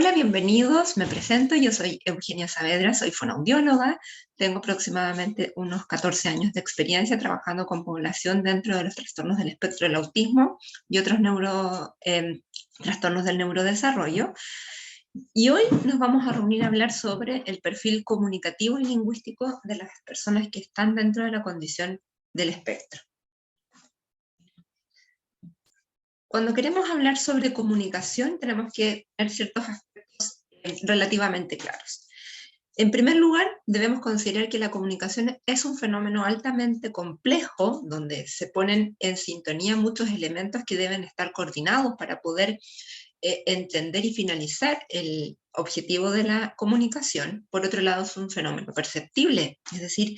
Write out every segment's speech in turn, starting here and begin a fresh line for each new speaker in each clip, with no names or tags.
Hola, bienvenidos. Me presento. Yo soy Eugenia Saavedra, soy fonoaudióloga. Tengo aproximadamente unos 14 años de experiencia trabajando con población dentro de los trastornos del espectro del autismo y otros trastornos del neurodesarrollo. Y hoy nos vamos a reunir a hablar sobre el perfil comunicativo y lingüístico de las personas que están dentro de la condición del espectro. Cuando queremos hablar sobre comunicación, tenemos que tener ciertos aspectos relativamente claros. En primer lugar, debemos considerar que la comunicación es un fenómeno altamente complejo, donde se ponen en sintonía muchos elementos que deben estar coordinados para poder entender y finalizar el objetivo de la comunicación. Por otro lado, es un fenómeno perceptible, es decir,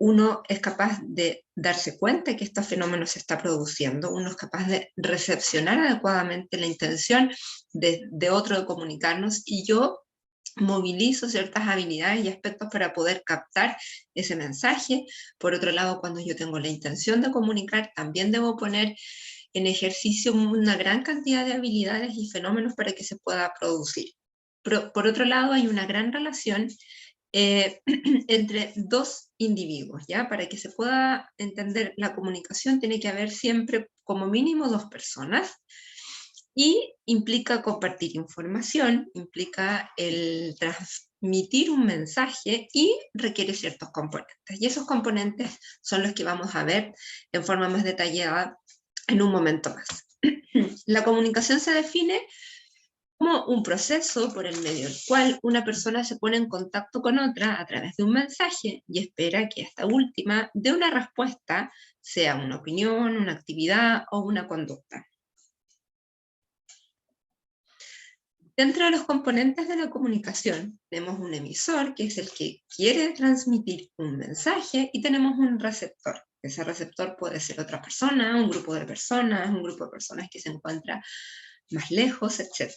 uno es capaz de darse cuenta que este fenómeno se está produciendo, uno es capaz de recepcionar adecuadamente la intención de otro de comunicarnos, y yo movilizo ciertas habilidades y aspectos para poder captar ese mensaje. Por otro lado, cuando yo tengo la intención de comunicar, también debo poner en ejercicio una gran cantidad de habilidades y fenómenos para que se pueda producir. Por otro lado, hay una gran relación entre dos individuos, ¿ya? Para que se pueda entender la comunicación tiene que haber siempre como mínimo dos personas, y implica compartir información, implica el transmitir un mensaje y requiere ciertos componentes. Y esos componentes son los que vamos a ver en forma más detallada en un momento más. La comunicación se define como un proceso por el medio del cual una persona se pone en contacto con otra a través de un mensaje y espera que esta última dé una respuesta, sea una opinión, una actividad o una conducta. Dentro de los componentes de la comunicación tenemos un emisor, que es el que quiere transmitir un mensaje, y tenemos un receptor. Ese receptor puede ser otra persona, un grupo de personas que se encuentra más lejos, etc.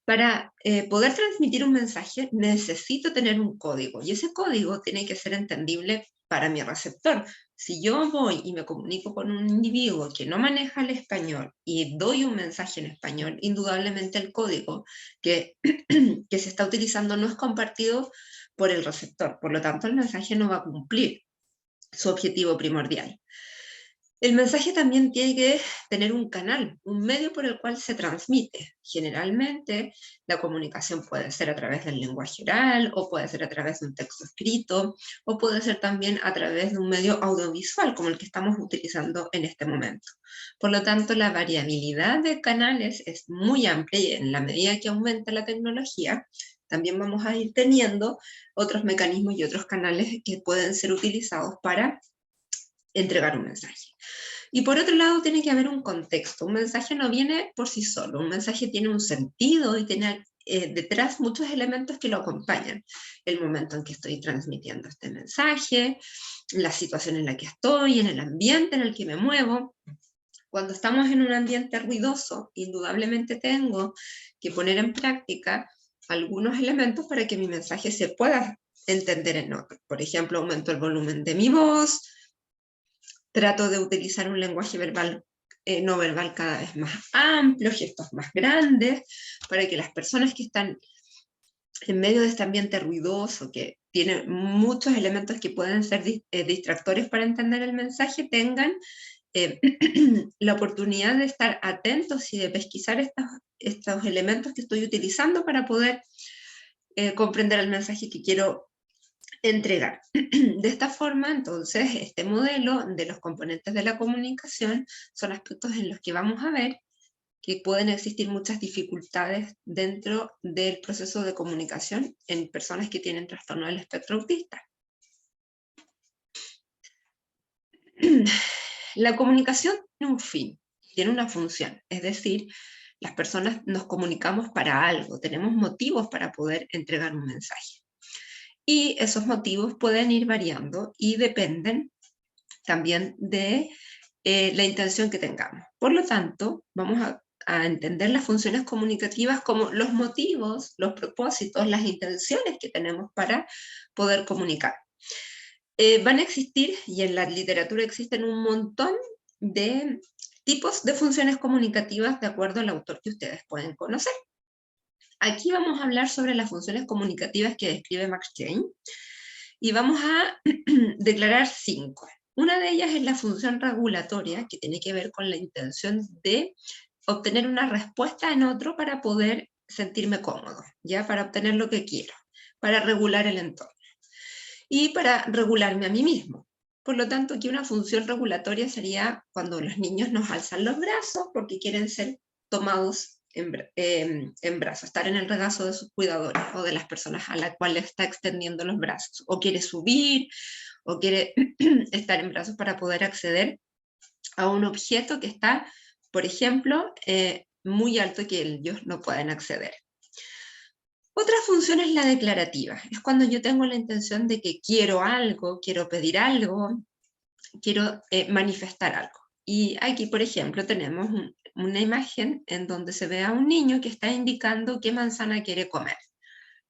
Para poder transmitir un mensaje necesito tener un código, y ese código tiene que ser entendible para mi receptor. Si yo voy y me comunico con un individuo que no maneja el español y doy un mensaje en español, indudablemente el código que, que se está utilizando no es compartido por el receptor, por lo tanto el mensaje no va a cumplir su objetivo primordial. El mensaje también tiene que tener un canal, un medio por el cual se transmite. Generalmente la comunicación puede ser a través del lenguaje oral, o puede ser a través de un texto escrito, o puede ser también a través de un medio audiovisual como el que estamos utilizando en este momento. Por lo tanto, la variabilidad de canales es muy amplia, y en la medida que aumenta la tecnología, también vamos a ir teniendo otros mecanismos y otros canales que pueden ser utilizados para entregar un mensaje. Y por otro lado tiene que haber un contexto. Un mensaje no viene por sí solo, un mensaje tiene un sentido y tiene detrás muchos elementos que lo acompañan. El momento en que estoy transmitiendo este mensaje, la situación en la que estoy, en el ambiente en el que me muevo. Cuando estamos en un ambiente ruidoso, indudablemente tengo que poner en práctica algunos elementos para que mi mensaje se pueda entender en otro. Por ejemplo, aumento el volumen de mi voz, trato de utilizar un lenguaje verbal, no verbal cada vez más amplio, gestos más grandes, para que las personas que están en medio de este ambiente ruidoso, que tiene muchos elementos que pueden ser distractores para entender el mensaje, tengan la oportunidad de estar atentos y de pesquisar estos elementos que estoy utilizando para poder comprender el mensaje que quiero entregar. De esta forma, entonces, este modelo de los componentes de la comunicación son aspectos en los que vamos a ver que pueden existir muchas dificultades dentro del proceso de comunicación en personas que tienen trastorno del espectro autista. La comunicación tiene un fin, tiene una función, es decir, las personas nos comunicamos para algo, tenemos motivos para poder entregar un mensaje. Y esos motivos pueden ir variando y dependen también de la intención que tengamos. Por lo tanto, vamos a entender las funciones comunicativas como los motivos, los propósitos, las intenciones que tenemos para poder comunicar. Van a existir, y en la literatura existen un montón de tipos de funciones comunicativas de acuerdo al autor que ustedes pueden conocer. Aquí vamos a hablar sobre las funciones comunicativas que describe Max Jain, y vamos a declarar 5. Una de ellas es la función regulatoria, que tiene que ver con la intención de obtener una respuesta en otro para poder sentirme cómodo, ¿ya? Para obtener lo que quiero, para regular el entorno y para regularme a mí mismo. Por lo tanto, aquí una función regulatoria sería cuando los niños nos alzan los brazos porque quieren ser tomados en brazos, estar en el regazo de sus cuidadores o de las personas a las cuales está extendiendo los brazos, o quiere subir, o quiere estar en brazos para poder acceder a un objeto que está, por ejemplo, muy alto que ellos no pueden acceder. Otra función es la declarativa, es cuando yo tengo la intención de que quiero algo, quiero pedir algo, quiero manifestar algo. Y aquí, por ejemplo, tenemos una imagen en donde se ve a un niño que está indicando qué manzana quiere comer.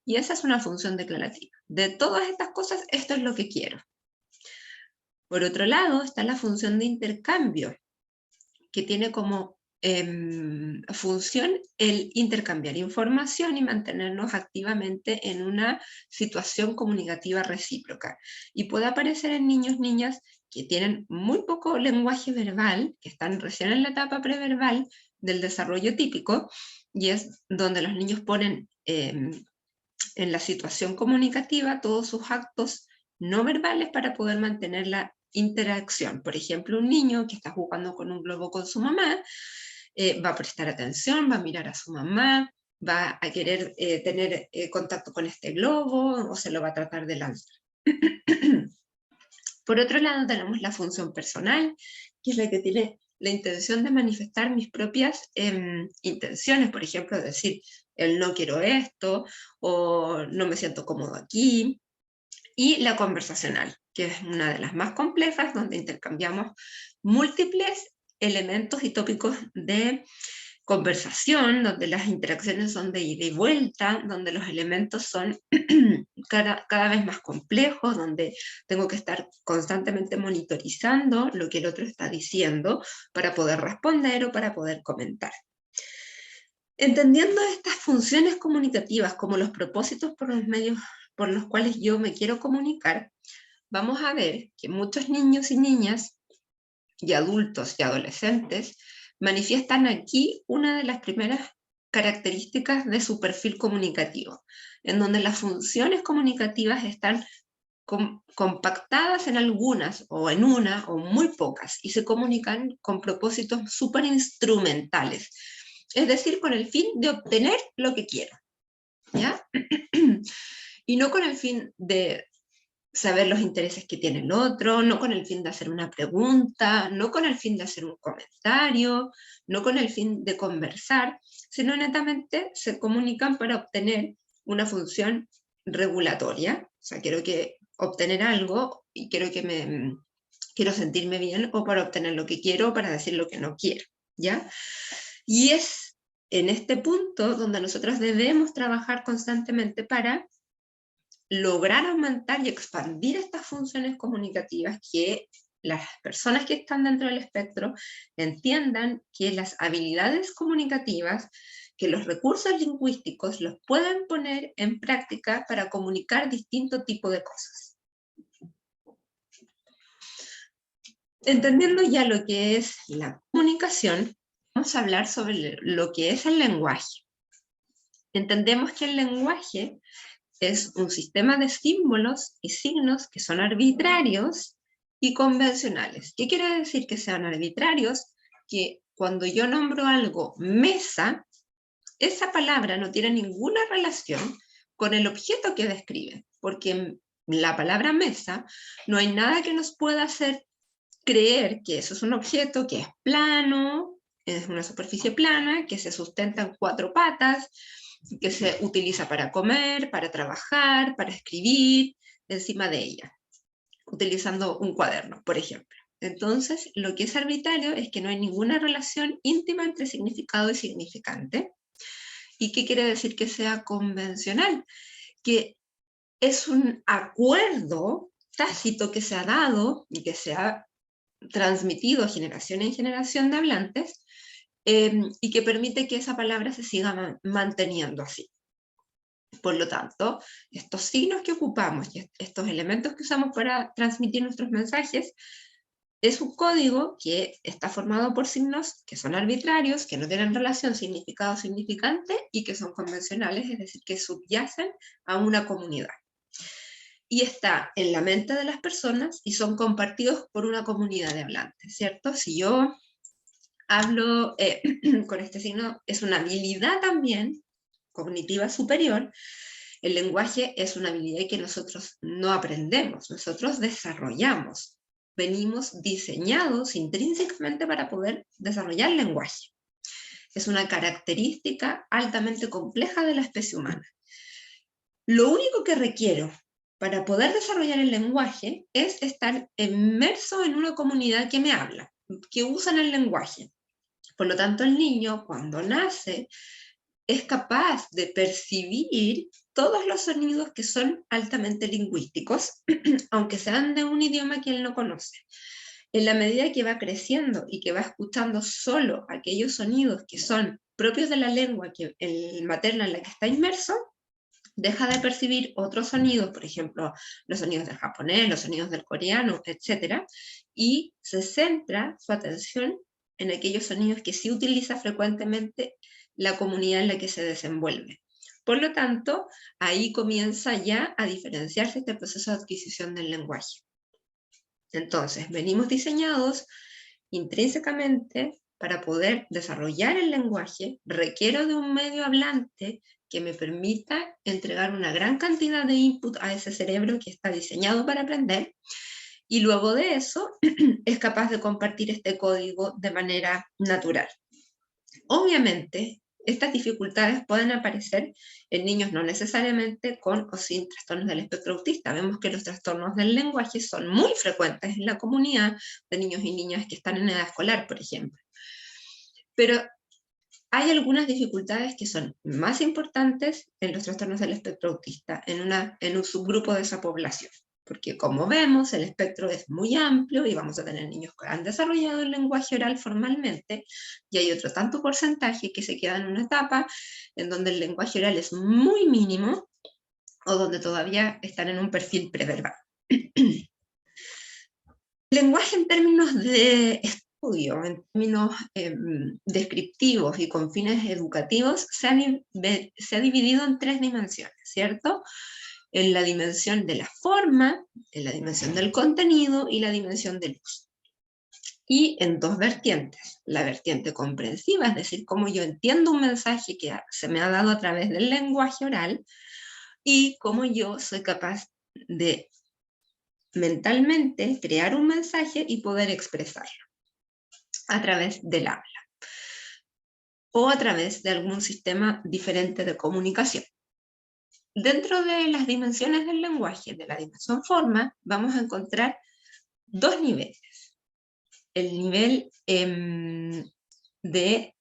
Y esa es una función declarativa. De todas estas cosas, esto es lo que quiero. Por otro lado, está la función de intercambio, que tiene como función el intercambiar información y mantenernos activamente en una situación comunicativa recíproca. Y puede aparecer en niños, niñas que tienen muy poco lenguaje verbal, que están recién en la etapa preverbal del desarrollo típico, y es donde los niños ponen en la situación comunicativa todos sus actos no verbales para poder mantener la interacción. Por ejemplo, un niño que está jugando con un globo con su mamá, va a prestar atención, va a mirar a su mamá, va a querer tener contacto con este globo o se lo va a tratar de lanzar. Por otro lado, tenemos la función personal, que es la que tiene la intención de manifestar mis propias intenciones, por ejemplo, decir, el no quiero esto, o no me siento cómodo aquí, y la conversacional, que es una de las más complejas, donde intercambiamos múltiples elementos y tópicos de conversación, donde las interacciones son de ida y vuelta, donde los elementos son cada vez más complejos, donde tengo que estar constantemente monitorizando lo que el otro está diciendo para poder responder o para poder comentar. Entendiendo estas funciones comunicativas como los propósitos por los medios por los cuales yo me quiero comunicar, vamos a ver que muchos niños y niñas y adultos y adolescentes manifiestan aquí una de las primeras características de su perfil comunicativo, en donde las funciones comunicativas están compactadas en algunas, o en una, o muy pocas, y se comunican con propósitos súper instrumentales, es decir, con el fin de obtener lo que quiero, ¿ya? Y no con el fin de saber los intereses que tiene el otro, no con el fin de hacer una pregunta, no con el fin de hacer un comentario, no con el fin de conversar, sino netamente se comunican para obtener una función regulatoria. O sea, quiero obtener algo y quiero sentirme bien, o para obtener lo que quiero, o para decir lo que no quiero, ¿ya? Y es en este punto donde nosotros debemos trabajar constantemente para lograr aumentar y expandir estas funciones comunicativas, que las personas que están dentro del espectro entiendan que las habilidades comunicativas, que los recursos lingüísticos los pueden poner en práctica para comunicar distinto tipo de cosas. Entendiendo ya lo que es la comunicación, vamos a hablar sobre lo que es el lenguaje. Entendemos que el lenguaje es un sistema de símbolos y signos que son arbitrarios y convencionales. ¿Qué quiere decir que sean arbitrarios? Que cuando yo nombro algo mesa, esa palabra no tiene ninguna relación con el objeto que describe, porque en la palabra mesa no hay nada que nos pueda hacer creer que eso es un objeto que es plano, es una superficie plana, que se sustenta en 4 patas, que se utiliza para comer, para trabajar, para escribir encima de ella, utilizando un cuaderno, por ejemplo. Entonces, lo que es arbitrario es que no hay ninguna relación íntima entre significado y significante. ¿Y qué quiere decir que sea convencional? Que es un acuerdo tácito que se ha dado y que se ha transmitido generación en generación de hablantes, y que permite que esa palabra se siga manteniendo así. Por lo tanto, estos signos que ocupamos y estos elementos que usamos para transmitir nuestros mensajes es un código que está formado por signos que son arbitrarios, que no tienen relación significado significante y que son convencionales, es decir, que subyacen a una comunidad. Y está en la mente de las personas y son compartidos por una comunidad de hablantes, ¿cierto? Si yo hablo con este signo, es una habilidad también cognitiva superior. El lenguaje es una habilidad que nosotros no aprendemos, nosotros desarrollamos. Venimos diseñados intrínsecamente para poder desarrollar lenguaje. Es una característica altamente compleja de la especie humana. Lo único que requiero para poder desarrollar el lenguaje es estar inmerso en una comunidad que me habla, que usan el lenguaje. Por lo tanto, el niño, cuando nace, es capaz de percibir todos los sonidos que son altamente lingüísticos, aunque sean de un idioma que él no conoce. En la medida que va creciendo y que va escuchando solo aquellos sonidos que son propios de la lengua materna en la que está inmerso, deja de percibir otros sonidos, por ejemplo, los sonidos del japonés, los sonidos del coreano, etc., y se centra su atención en aquellos sonidos que sí utiliza frecuentemente la comunidad en la que se desenvuelve. Por lo tanto, ahí comienza ya a diferenciarse este proceso de adquisición del lenguaje. Entonces, venimos diseñados intrínsecamente para poder desarrollar el lenguaje, requiero de un medio hablante que me permita entregar una gran cantidad de input a ese cerebro que está diseñado para aprender, y luego de eso es capaz de compartir este código de manera natural. Obviamente, estas dificultades pueden aparecer en niños no necesariamente con o sin trastornos del espectro autista. Vemos que los trastornos del lenguaje son muy frecuentes en la comunidad de niños y niñas que están en edad escolar, por ejemplo. Pero hay algunas dificultades que son más importantes en los trastornos del espectro autista, en un subgrupo de esa población. Porque como vemos, el espectro es muy amplio y vamos a tener niños que han desarrollado el lenguaje oral formalmente, y hay otro tanto porcentaje que se queda en una etapa en donde el lenguaje oral es muy mínimo o donde todavía están en un perfil preverbal. El lenguaje en términos de estudio, en términos descriptivos y con fines educativos, se ha dividido en 3 dimensiones, ¿cierto? En la dimensión de la forma, en la dimensión del contenido y la dimensión del uso. Y en 2 vertientes, la vertiente comprensiva, es decir, cómo yo entiendo un mensaje que se me ha dado a través del lenguaje oral, y cómo yo soy capaz de mentalmente crear un mensaje y poder expresarlo a través del habla o a través de algún sistema diferente de comunicación. Dentro de las dimensiones del lenguaje, de la dimensión forma, vamos a encontrar 2 niveles. El nivel de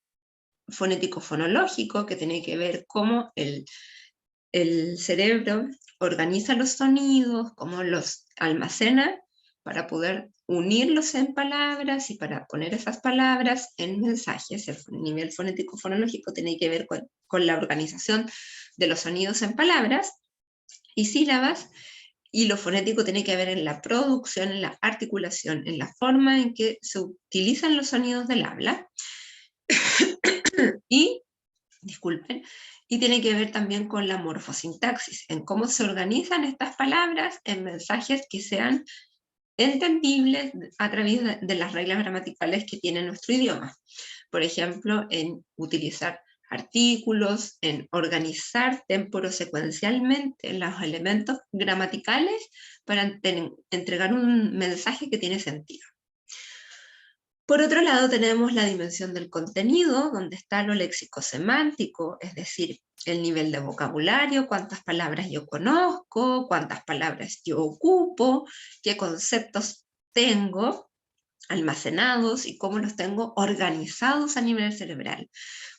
fonético-fonológico, que tiene que ver cómo el cerebro organiza los sonidos, cómo los almacena para poder unirlos en palabras y para poner esas palabras en mensajes. El nivel fonético-fonológico tiene que ver con la organización de los sonidos en palabras y sílabas, y lo fonético tiene que ver en la producción, en la articulación, en la forma en que se utilizan los sonidos del habla, y tiene que ver también con la morfosintaxis, en cómo se organizan estas palabras en mensajes que sean entendibles a través de las reglas gramaticales que tiene nuestro idioma. Por ejemplo, en utilizar artículos, en organizar temporosecuencialmente los elementos gramaticales para entregar un mensaje que tiene sentido. Por otro lado, tenemos la dimensión del contenido, donde está lo léxico-semántico, es decir, el nivel de vocabulario, cuántas palabras yo conozco, cuántas palabras yo ocupo, qué conceptos tengo almacenados y cómo los tengo organizados a nivel cerebral.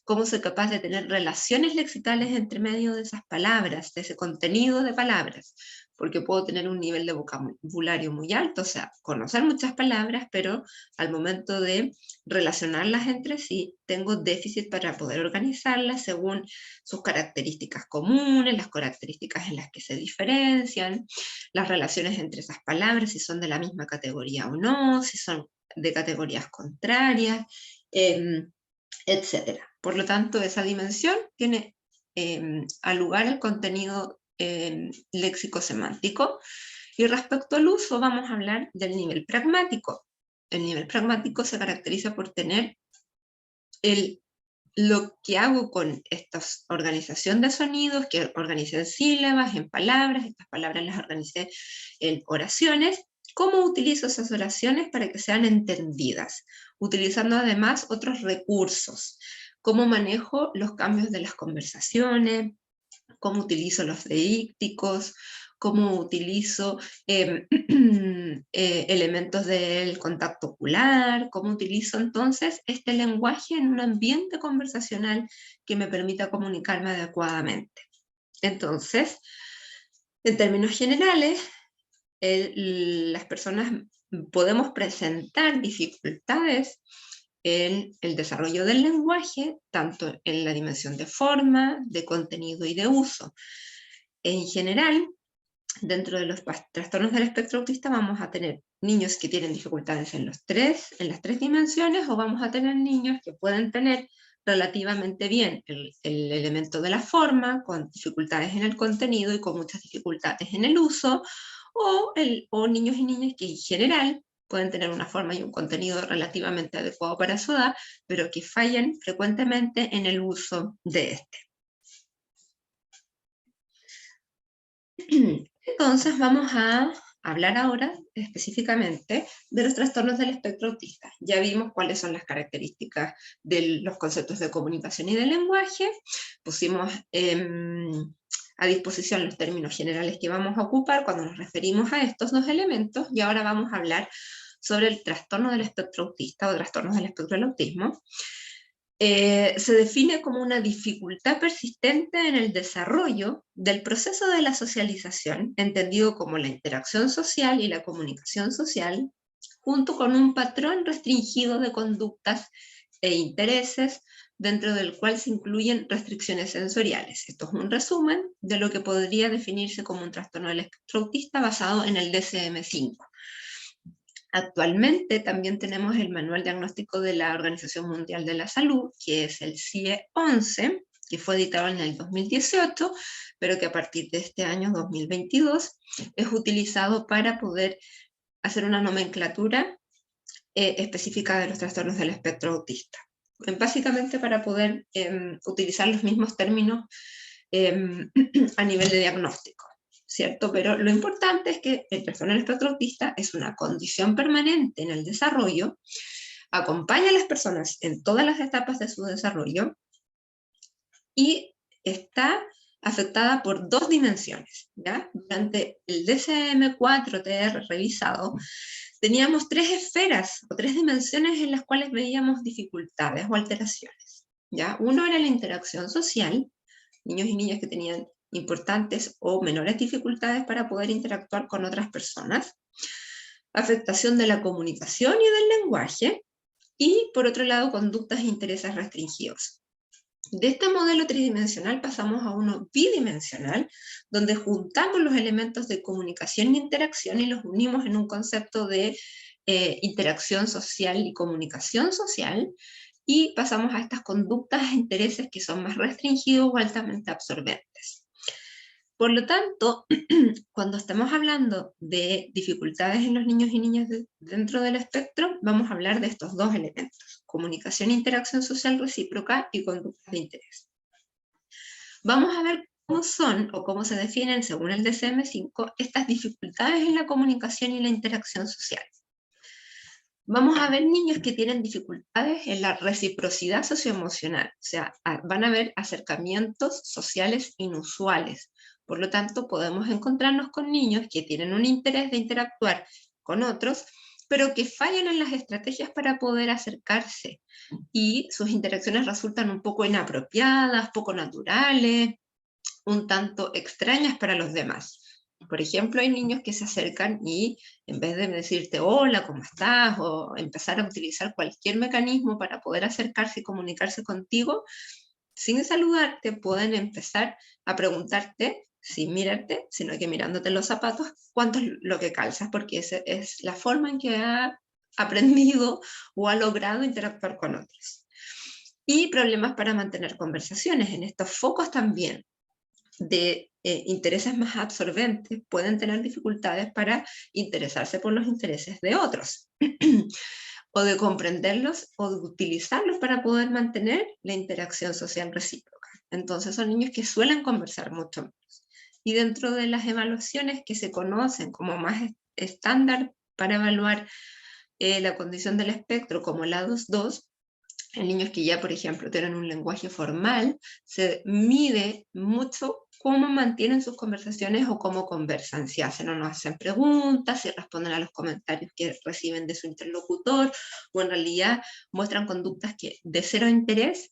Cómo soy capaz de tener relaciones lexicales entre medio de esas palabras, de ese contenido de palabras. porque puedo tener un nivel de vocabulario muy alto, o sea, conocer muchas palabras, pero al momento de relacionarlas entre sí, tengo déficit para poder organizarlas según sus características comunes, las características en las que se diferencian, las relaciones entre esas palabras, si son de la misma categoría o no, si son de categorías contrarias, etc. Por lo tanto, esa dimensión tiene al lugar el contenido léxico-semántico. Y respecto al uso, vamos a hablar del nivel pragmático. El nivel pragmático se caracteriza por tener lo que hago con esta organización de sonidos, que organicé en sílabas, en palabras, estas palabras las organicé en oraciones, cómo utilizo esas oraciones para que sean entendidas, utilizando además otros recursos, cómo manejo los cambios de las conversaciones, cómo utilizo los deícticos, cómo utilizo elementos del contacto ocular, cómo utilizo entonces este lenguaje en un ambiente conversacional que me permita comunicarme adecuadamente. Entonces, en términos generales, las personas podemos presentar dificultades en el desarrollo del lenguaje, tanto en la dimensión de forma, de contenido y de uso. En general, dentro de los trastornos del espectro autista vamos a tener niños que tienen dificultades en las tres dimensiones, o vamos a tener niños que pueden tener relativamente bien el elemento de la forma, con dificultades en el contenido y con muchas dificultades en el uso, o niños y niñas que en general pueden tener una forma y un contenido relativamente adecuado para su edad, pero que fallan frecuentemente en el uso de este. Entonces vamos a hablar ahora específicamente de los trastornos del espectro autista. Ya vimos cuáles son las características de los conceptos de comunicación y de lenguaje, pusimos a disposición los términos generales que vamos a ocupar cuando nos referimos a estos dos elementos, y ahora vamos a hablar sobre el trastorno del espectro autista o trastornos del espectro del autismo. Se define como una dificultad persistente en el desarrollo del proceso de la socialización, entendido como la interacción social y la comunicación social, junto con un patrón restringido de conductas e intereses, dentro del cual se incluyen restricciones sensoriales. Esto es un resumen de lo que podría definirse como un trastorno del espectro autista basado en el DSM-5. Actualmente también tenemos el Manual Diagnóstico de la Organización Mundial de la Salud, que es el CIE-11, que fue editado en el 2018, pero que a partir de este año 2022 es utilizado para poder hacer una nomenclatura específica de los trastornos del espectro autista. Básicamente para poder utilizar los mismos términos a nivel de diagnóstico, ¿cierto? Pero lo importante es que el trastorno del espectro autista es una condición permanente en el desarrollo, acompaña a las personas en todas las etapas de su desarrollo y está afectada por dos dimensiones, ¿ya? Durante el DSM-4-TR revisado, teníamos tres esferas o tres dimensiones en las cuales veíamos dificultades o alteraciones, ¿ya? Uno era la interacción social, niños y niñas que tenían importantes o menores dificultades para poder interactuar con otras personas, afectación de la comunicación y del lenguaje, y por otro lado, conductas e intereses restringidos. De este modelo tridimensional pasamos a uno bidimensional, donde juntamos los elementos de comunicación e interacción y los unimos en un concepto de interacción social y comunicación social, y pasamos a estas conductas e intereses que son más restringidos o altamente absorbentes. Por lo tanto, cuando estamos hablando de dificultades en los niños y niñas dentro del espectro, vamos a hablar de estos dos elementos: comunicación e interacción social recíproca y conductas de interés. Vamos a ver cómo son o cómo se definen, según el DSM-5, estas dificultades en la comunicación y la interacción social. Vamos a ver niños que tienen dificultades en la reciprocidad socioemocional, o sea, van a haber acercamientos sociales inusuales. Por lo tanto, podemos encontrarnos con niños que tienen un interés de interactuar con otros, pero que fallan en las estrategias para poder acercarse, y sus interacciones resultan un poco inapropiadas, poco naturales, un tanto extrañas para los demás. Por ejemplo, hay niños que se acercan y en vez de decirte hola, ¿cómo estás? O empezar a utilizar cualquier mecanismo para poder acercarse y comunicarse contigo, sin saludarte, pueden empezar a preguntarte, sin mirarte, sino que mirándote los zapatos, cuánto es lo que calzas, porque esa es la forma en que ha aprendido o ha logrado interactuar con otros. Y problemas para mantener conversaciones. En estos focos también de intereses más absorbentes pueden tener dificultades para interesarse por los intereses de otros o de comprenderlos o de utilizarlos para poder mantener la interacción social recíproca. Entonces son niños que suelen conversar mucho menos. Y dentro de las evaluaciones que se conocen como más estándar para evaluar la condición del espectro, como la 2.2, en niños que ya, por ejemplo, tienen un lenguaje formal, se mide mucho cómo mantienen sus conversaciones o cómo conversan, si hacen o no hacen preguntas, si responden a los comentarios que reciben de su interlocutor, o en realidad muestran conductas que de cero interés,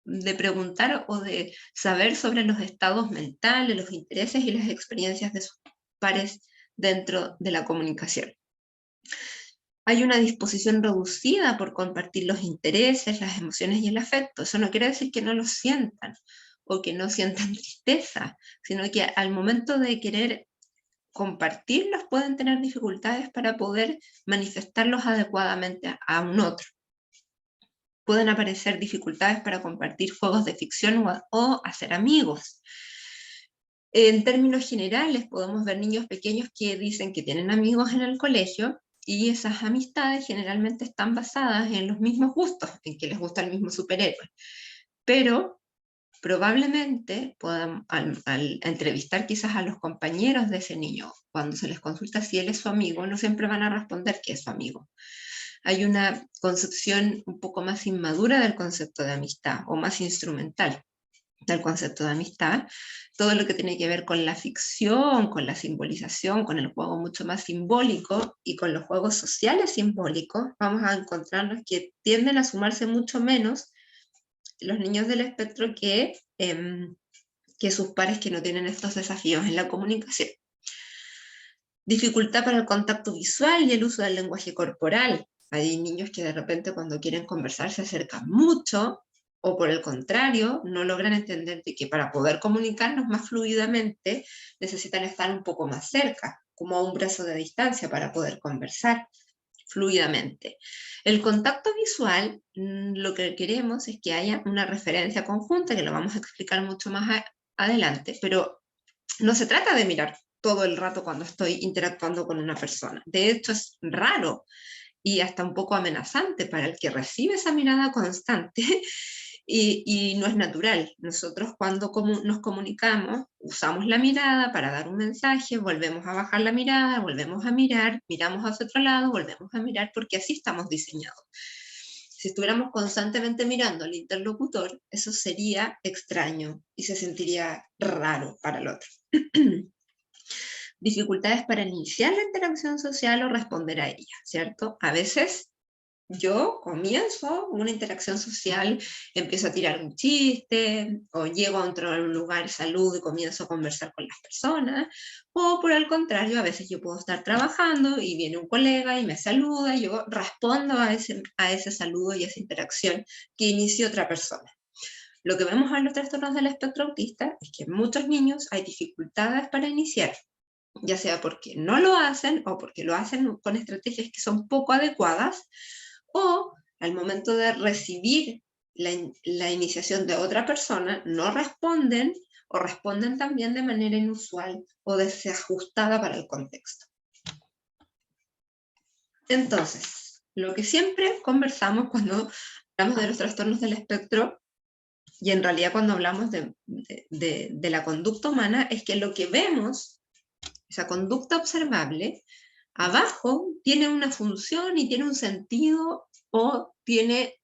de preguntar o de saber sobre los estados mentales, los intereses y las experiencias de sus pares dentro de la comunicación. Hay una disposición reducida por compartir los intereses, las emociones y el afecto. Eso no quiere decir que no lo sientan o que no sientan tristeza, sino que al momento de querer compartirlos pueden tener dificultades para poder manifestarlos adecuadamente a un otro. Pueden aparecer dificultades para compartir juegos de ficción o hacer amigos. En términos generales, podemos ver niños pequeños que dicen que tienen amigos en el colegio, y esas amistades generalmente están basadas en los mismos gustos, en que les gusta el mismo superhéroe. Pero probablemente al entrevistar quizás a los compañeros de ese niño, cuando se les consulta si él es su amigo, no siempre van a responder que es su amigo. Hay una concepción un poco más inmadura del concepto de amistad, o más instrumental del concepto de amistad, todo lo que tiene que ver con la ficción, con la simbolización, con el juego mucho más simbólico y con los juegos sociales simbólicos, vamos a encontrarnos que tienden a sumarse mucho menos los niños del espectro que sus pares que no tienen estos desafíos en la comunicación. Dificultad para el contacto visual y el uso del lenguaje corporal. Hay niños que de repente cuando quieren conversar se acercan mucho, o por el contrario, no logran entender de que para poder comunicarnos más fluidamente necesitan estar un poco más cerca, como a un brazo de distancia para poder conversar fluidamente. El contacto visual, lo que queremos es que haya una referencia conjunta, que lo vamos a explicar mucho más adelante, pero no se trata de mirar todo el rato cuando estoy interactuando con una persona. De hecho, es raro y hasta un poco amenazante para el que recibe esa mirada constante y no es natural. Nosotros cuando nos comunicamos, usamos la mirada para dar un mensaje, volvemos a bajar la mirada, volvemos a mirar, miramos hacia otro lado, volvemos a mirar, porque así estamos diseñados. Si estuviéramos constantemente mirando al interlocutor, eso sería extraño y se sentiría raro para el otro. Dificultades para iniciar la interacción social o responder a ella, ¿cierto? A veces yo comienzo una interacción social, empiezo a tirar un chiste, o llego a un lugar, saludo y comienzo a conversar con las personas, o por el contrario, a veces yo puedo estar trabajando y viene un colega y me saluda, y yo respondo a ese saludo y a esa interacción que inició otra persona. Lo que vemos en los trastornos del espectro autista es que en muchos niños hay dificultades para iniciar, ya sea porque no lo hacen o porque lo hacen con estrategias que son poco adecuadas, o al momento de recibir la iniciación de otra persona, no responden o responden también de manera inusual o desajustada para el contexto. Entonces, lo que siempre conversamos cuando hablamos de los trastornos del espectro, y en realidad cuando hablamos de la conducta humana, es que lo que vemos, esa conducta observable, abajo tiene una función y tiene un sentido o tiene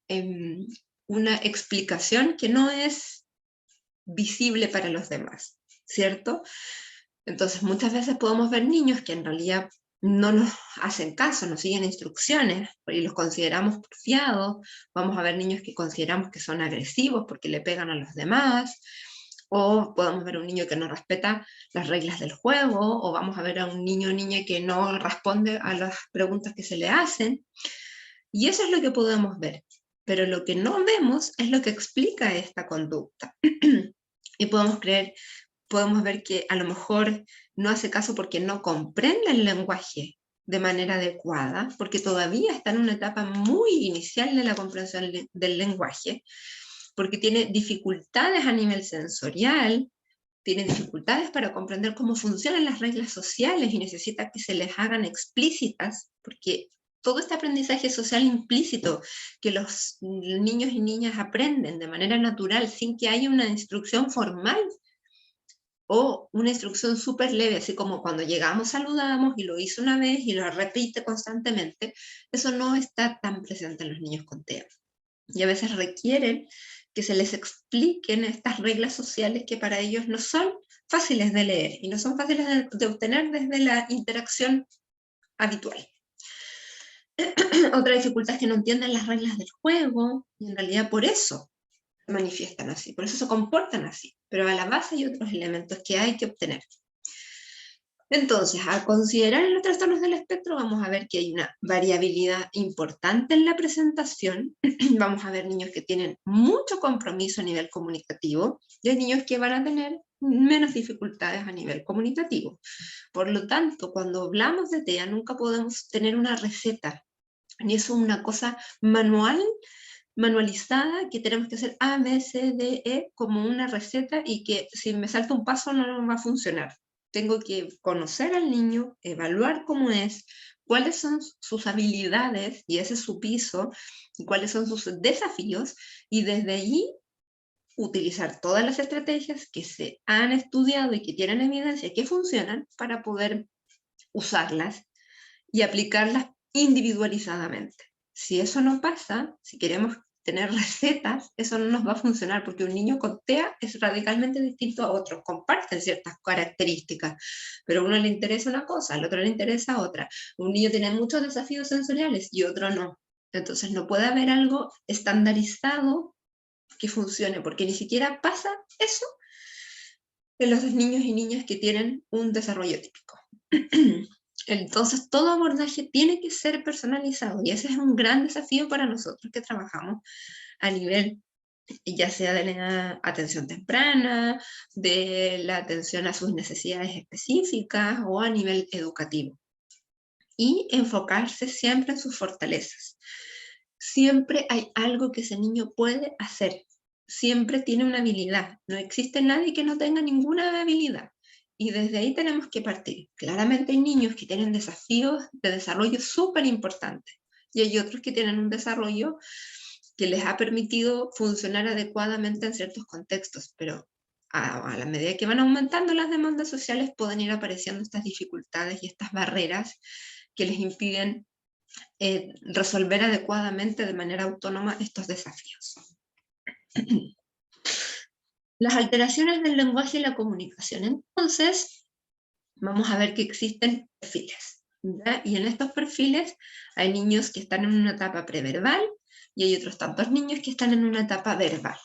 una explicación que no es visible para los demás, ¿cierto? Entonces muchas veces podemos ver niños que en realidad no nos hacen caso, no siguen instrucciones y los consideramos porfiados. Vamos a ver niños que consideramos que son agresivos porque le pegan a los demás, O podemos ver a un niño que no respeta las reglas del juego, o vamos a ver a un niño o niña que no responde a las preguntas que se le hacen. Y eso es lo que podemos ver. Pero lo que no vemos es lo que explica esta conducta. Y podemos ver que a lo mejor no hace caso porque no comprende el lenguaje de manera adecuada, porque todavía está en una etapa muy inicial de la comprensión del lenguaje, porque tiene dificultades a nivel sensorial, tiene dificultades para comprender cómo funcionan las reglas sociales y necesita que se les hagan explícitas, porque todo este aprendizaje social implícito que los niños y niñas aprenden de manera natural sin que haya una instrucción formal o una instrucción súper leve, así como cuando llegamos saludamos y lo hizo una vez y lo repite constantemente, eso no está tan presente en los niños con TEA. Y a veces requieren que se les expliquen estas reglas sociales que para ellos no son fáciles de leer y no son fáciles de obtener desde la interacción habitual. Otra dificultad es que no entienden las reglas del juego y en realidad por eso se manifiestan así, por eso se comportan así, pero a la base hay otros elementos que hay que obtener. Entonces, al considerar los trastornos del espectro, vamos a ver que hay una variabilidad importante en la presentación. Vamos a ver niños que tienen mucho compromiso a nivel comunicativo y hay niños que van a tener menos dificultades a nivel comunicativo. Por lo tanto, cuando hablamos de TEA, nunca podemos tener una receta, ni es una cosa manualizada, que tenemos que hacer A, B, C, D, E como una receta y que si me salta un paso no va a funcionar. Tengo que conocer al niño, evaluar cómo es, cuáles son sus habilidades, y ese es su piso, y cuáles son sus desafíos, y desde allí utilizar todas las estrategias que se han estudiado y que tienen evidencia que funcionan para poder usarlas y aplicarlas individualizadamente. Si eso no pasa, si queremos tener recetas, eso no nos va a funcionar, porque un niño con TEA es radicalmente distinto a otros, comparten ciertas características, pero a uno le interesa una cosa, al otro le interesa otra. Un niño tiene muchos desafíos sensoriales y otro no. Entonces no puede haber algo estandarizado que funcione, porque ni siquiera pasa eso en los niños y niñas que tienen un desarrollo típico. Entonces, todo abordaje tiene que ser personalizado y ese es un gran desafío para nosotros que trabajamos a nivel, ya sea de la atención temprana, de la atención a sus necesidades específicas o a nivel educativo. Y enfocarse siempre en sus fortalezas. Siempre hay algo que ese niño puede hacer. Siempre tiene una habilidad. No existe nadie que no tenga ninguna habilidad. Y desde ahí tenemos que partir. Claramente hay niños que tienen desafíos de desarrollo súper importantes y hay otros que tienen un desarrollo que les ha permitido funcionar adecuadamente en ciertos contextos, pero a la medida que van aumentando las demandas sociales pueden ir apareciendo estas dificultades y estas barreras que les impiden resolver adecuadamente de manera autónoma estos desafíos. Las alteraciones del lenguaje y la comunicación. Entonces, vamos a ver que existen perfiles, ¿ya? Y en estos perfiles hay niños que están en una etapa preverbal y hay otros tantos niños que están en una etapa verbal,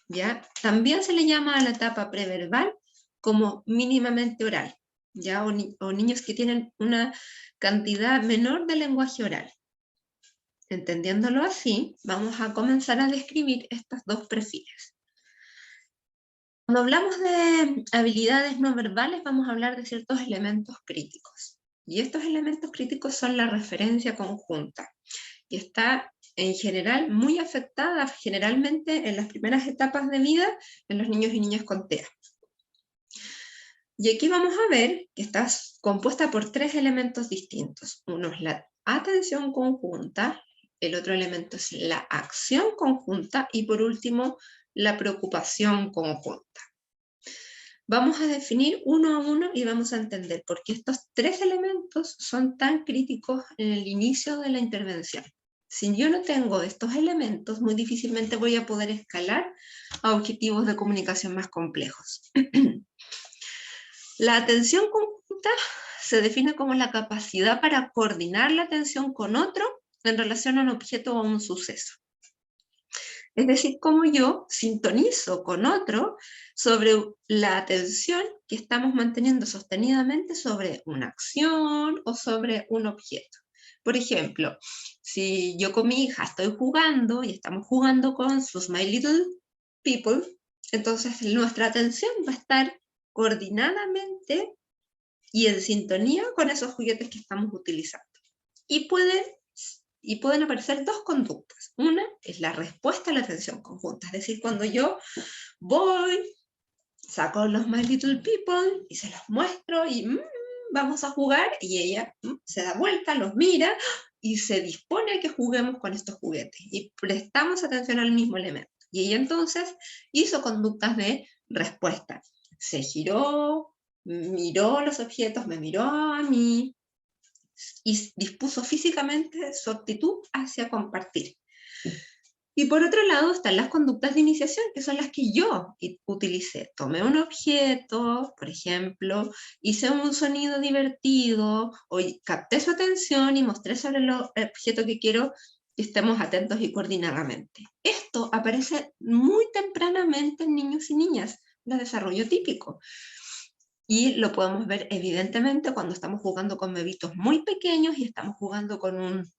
¿ya? También se le llama a la etapa preverbal como mínimamente oral, ¿ya? O niños que tienen una cantidad menor de lenguaje oral. Entendiéndolo así, vamos a comenzar a describir estos dos perfiles. Cuando hablamos de habilidades no verbales, vamos a hablar de ciertos elementos críticos. Y estos elementos críticos son la referencia conjunta, que está en general muy afectada generalmente en las primeras etapas de vida en los niños y niñas con TEA. Y aquí vamos a ver que está compuesta por tres elementos distintos. Uno es la atención conjunta, el otro elemento es la acción conjunta y por último la preocupación conjunta. Vamos a definir uno a uno y vamos a entender por qué estos tres elementos son tan críticos en el inicio de la intervención. Si yo no tengo estos elementos, muy difícilmente voy a poder escalar a objetivos de comunicación más complejos. La atención conjunta se define como la capacidad para coordinar la atención con otro en relación a un objeto o a un suceso. Es decir, cómo yo sintonizo con otro sobre la atención que estamos manteniendo sostenidamente sobre una acción o sobre un objeto. Por ejemplo, si yo con mi hija estoy jugando y estamos jugando con sus My Little People, entonces nuestra atención va a estar coordinadamente y en sintonía con esos juguetes que estamos utilizando. Y pueden aparecer dos conductas. Una es la respuesta a la atención conjunta, es decir, cuando yo voy, saco los My Little People y se los muestro y vamos a jugar, y ella se da vuelta, los mira y se dispone a que juguemos con estos juguetes y prestamos atención al mismo elemento. Y ella entonces hizo conductas de respuesta. Se giró, miró los objetos, me miró a mí, y dispuso físicamente su actitud hacia compartir. Y por otro lado están las conductas de iniciación, que son las que yo utilicé. Tomé un objeto, por ejemplo, hice un sonido divertido, o capté su atención y mostré sobre el objeto que quiero que estemos atentos y coordinadamente. Esto aparece muy tempranamente en niños y niñas, el desarrollo típico. Y lo podemos ver evidentemente cuando estamos jugando con bebitos muy pequeños y estamos jugando con un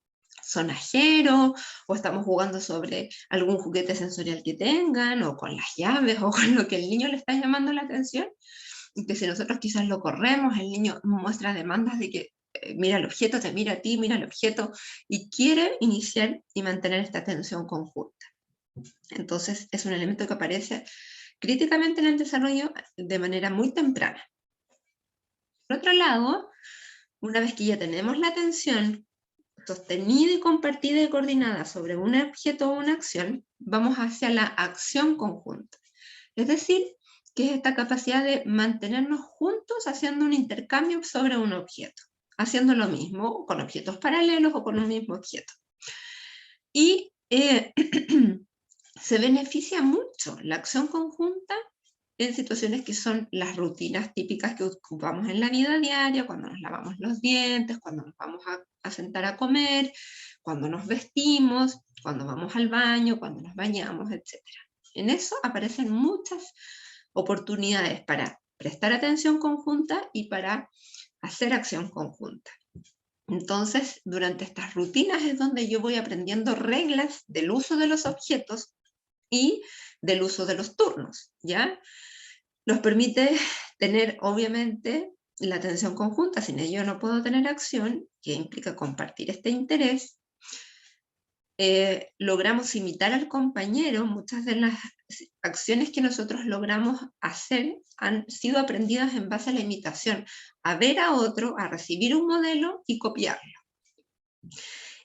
sonajero, o estamos jugando sobre algún juguete sensorial que tengan, o con las llaves, o con lo que el niño le está llamando la atención, y que si nosotros quizás lo corremos, el niño muestra demandas de que mira el objeto, te mira a ti, mira el objeto, y quiere iniciar y mantener esta atención conjunta. Entonces es un elemento que aparece críticamente en el desarrollo de manera muy temprana. Por otro lado, una vez que ya tenemos la atención sostenida y compartida y coordinada sobre un objeto o una acción, vamos hacia la acción conjunta. Es decir, que es esta capacidad de mantenernos juntos haciendo un intercambio sobre un objeto, haciendo lo mismo con objetos paralelos o con un mismo objeto. Y se beneficia mucho la acción conjunta en situaciones que son las rutinas típicas que ocupamos en la vida diaria, cuando nos lavamos los dientes, cuando nos vamos a sentar a comer, cuando nos vestimos, cuando vamos al baño, cuando nos bañamos, etc. En eso aparecen muchas oportunidades para prestar atención conjunta y para hacer acción conjunta. Entonces, durante estas rutinas es donde yo voy aprendiendo reglas del uso de los objetos y del uso de los turnos, ¿ya? Nos permite tener, obviamente, la atención conjunta. Sin ello no puedo tener acción, que implica compartir este interés. Logramos imitar al compañero. Muchas de las acciones que nosotros logramos hacer han sido aprendidas en base a la imitación, a ver a otro, a recibir un modelo y copiarlo.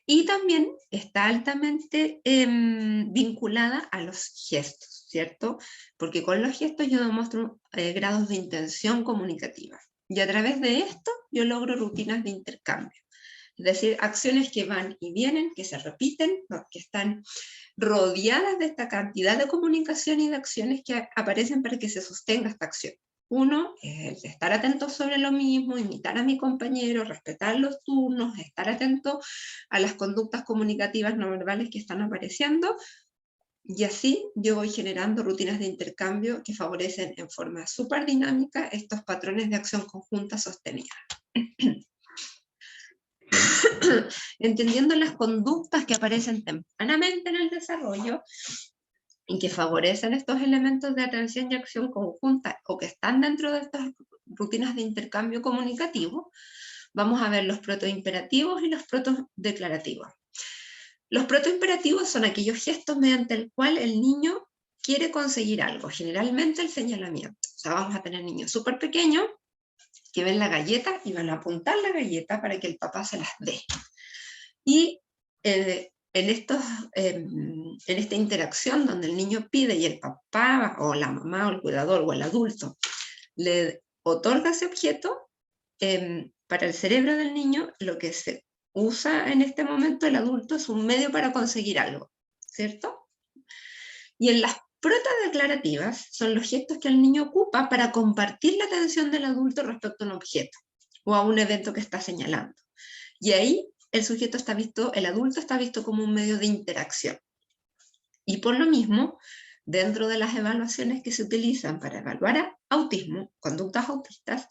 Y también está altamente vinculada a los gestos, ¿cierto? Porque con los gestos yo demuestro grados de intención comunicativa. Y a través de esto yo logro rutinas de intercambio. Es decir, acciones que van y vienen, que se repiten, que están rodeadas de esta cantidad de comunicación y de acciones que aparecen para que se sostenga esta acción. Uno es el estar atento sobre lo mismo, imitar a mi compañero, respetar los turnos, estar atento a las conductas comunicativas no verbales que están apareciendo, y así yo voy generando rutinas de intercambio que favorecen en forma súper dinámica estos patrones de acción conjunta sostenida. Entendiendo las conductas que aparecen tempranamente en el desarrollo, y que favorecen estos elementos de atención y acción conjunta, o que están dentro de estas rutinas de intercambio comunicativo, vamos a ver los protoimperativos y los protodeclarativos. Los protoimperativos son aquellos gestos mediante el cual el niño quiere conseguir algo, generalmente el señalamiento. O sea, vamos a tener niños súper pequeños que ven la galleta y van a apuntar la galleta para que el papá se las dé. Y en esta interacción donde el niño pide y el papá o la mamá o el cuidador o el adulto le otorga ese objeto, para el cerebro del niño lo que se usa en este momento el adulto es un medio para conseguir algo, ¿cierto? Y en las protodeclarativas son los gestos que el niño ocupa para compartir la atención del adulto respecto a un objeto o a un evento que está señalando. Y ahí el adulto está visto como un medio de interacción. Y por lo mismo, dentro de las evaluaciones que se utilizan para evaluar autismo, conductas autistas,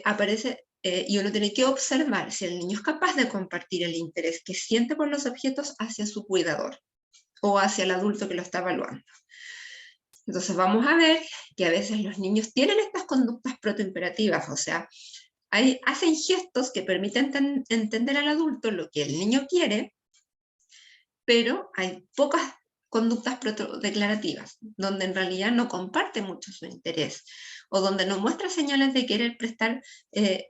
aparece, y uno tiene que observar si el niño es capaz de compartir el interés que siente por los objetos hacia su cuidador o hacia el adulto que lo está evaluando. Entonces vamos a ver que a veces los niños tienen estas conductas protoimperativas, o sea, hacen gestos que permiten entender al adulto lo que el niño quiere, pero hay pocas conductas protodeclarativas, donde en realidad no comparte mucho su interés, o donde no muestra señales de querer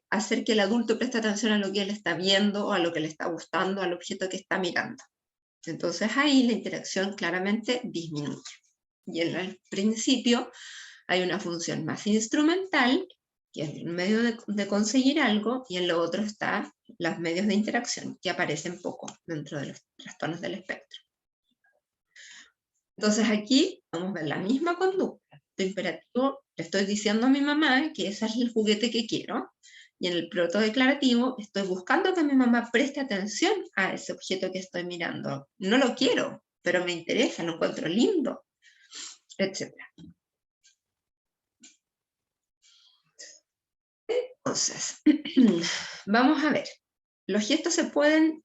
hacer que el adulto preste atención a lo que él está viendo, o a lo que le está gustando, al objeto que está mirando. Entonces ahí la interacción claramente disminuye. Y en el principio hay una función más instrumental, que es el medio de conseguir algo, y en lo otro están los medios de interacción, que aparecen poco dentro de los trastornos del espectro. Entonces aquí vamos a ver la misma conducta. El imperativo, le estoy diciendo a mi mamá que ese es el juguete que quiero, y en el protodeclarativo estoy buscando que mi mamá preste atención a ese objeto que estoy mirando. No lo quiero, pero me interesa, lo encuentro lindo, etc. Entonces, vamos a ver. Los gestos se pueden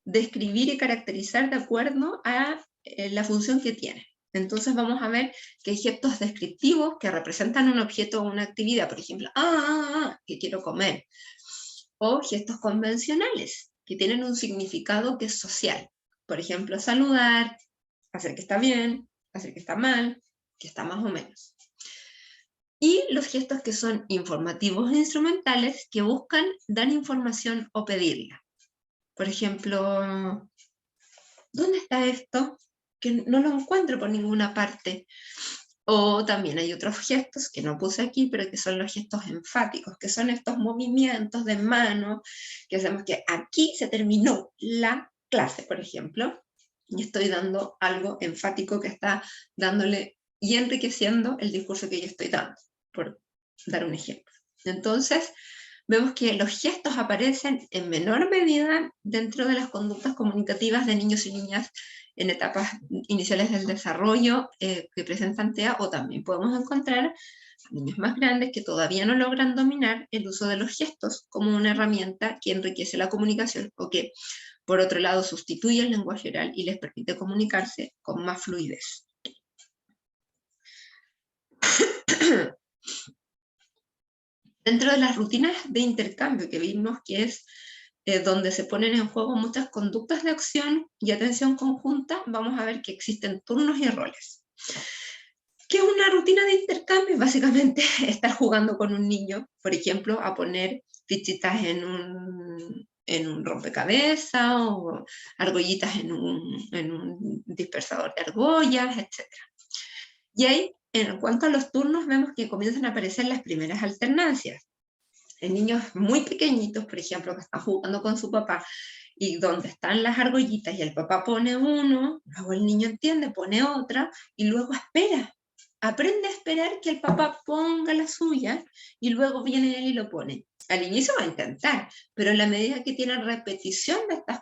describir y caracterizar de acuerdo a la función que tienen. Entonces vamos a ver que hay gestos descriptivos que representan un objeto o una actividad, por ejemplo, que quiero comer. O gestos convencionales, que tienen un significado que es social. Por ejemplo, saludar, hacer que está bien, hacer que está mal, que está más o menos. Y los gestos que son informativos e instrumentales, que buscan dar información o pedirla. Por ejemplo, ¿dónde está esto? Que no lo encuentro por ninguna parte. O también hay otros gestos que no puse aquí, pero que son los gestos enfáticos, que son estos movimientos de mano que hacemos que aquí se terminó la clase, por ejemplo, y estoy dando algo enfático que está dándole y enriqueciendo el discurso que yo estoy dando, por dar un ejemplo. Entonces, vemos que los gestos aparecen en menor medida dentro de las conductas comunicativas de niños y niñas en etapas iniciales del desarrollo que presentan TEA, o también podemos encontrar a niños más grandes que todavía no logran dominar el uso de los gestos como una herramienta que enriquece la comunicación o que, por otro lado, sustituye el lenguaje oral y les permite comunicarse con más fluidez. Dentro de las rutinas de intercambio que vimos que es donde se ponen en juego muchas conductas de acción y atención conjunta, vamos a ver que existen turnos y roles. ¿Qué es una rutina de intercambio? Básicamente estar jugando con un niño, por ejemplo, a poner fichitas en un rompecabezas o argollitas en un dispersador de argollas, etc. Y ahí, en cuanto a los turnos, vemos que comienzan a aparecer las primeras alternancias. En niños muy pequeñitos, por ejemplo, que están jugando con su papá, y donde están las argollitas y el papá pone uno, luego el niño entiende, pone otra, y luego espera. Aprende a esperar que el papá ponga la suya, y luego viene él y lo pone. Al inicio va a intentar, pero en la medida que tiene repetición de estas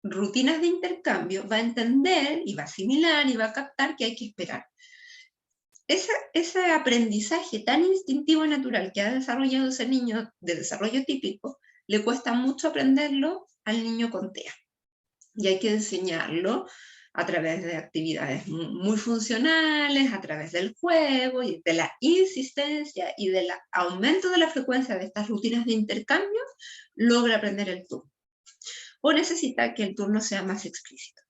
rutinas de intercambio, va a entender, y va a asimilar, y va a captar que hay que esperar. Ese aprendizaje tan instintivo y natural que ha desarrollado ese niño de desarrollo típico, le cuesta mucho aprenderlo al niño con TEA. Y hay que enseñarlo a través de actividades muy funcionales, a través del juego, y de la insistencia y del aumento de la frecuencia de estas rutinas de intercambio, logra aprender el turno. O necesita que el turno sea más explícito.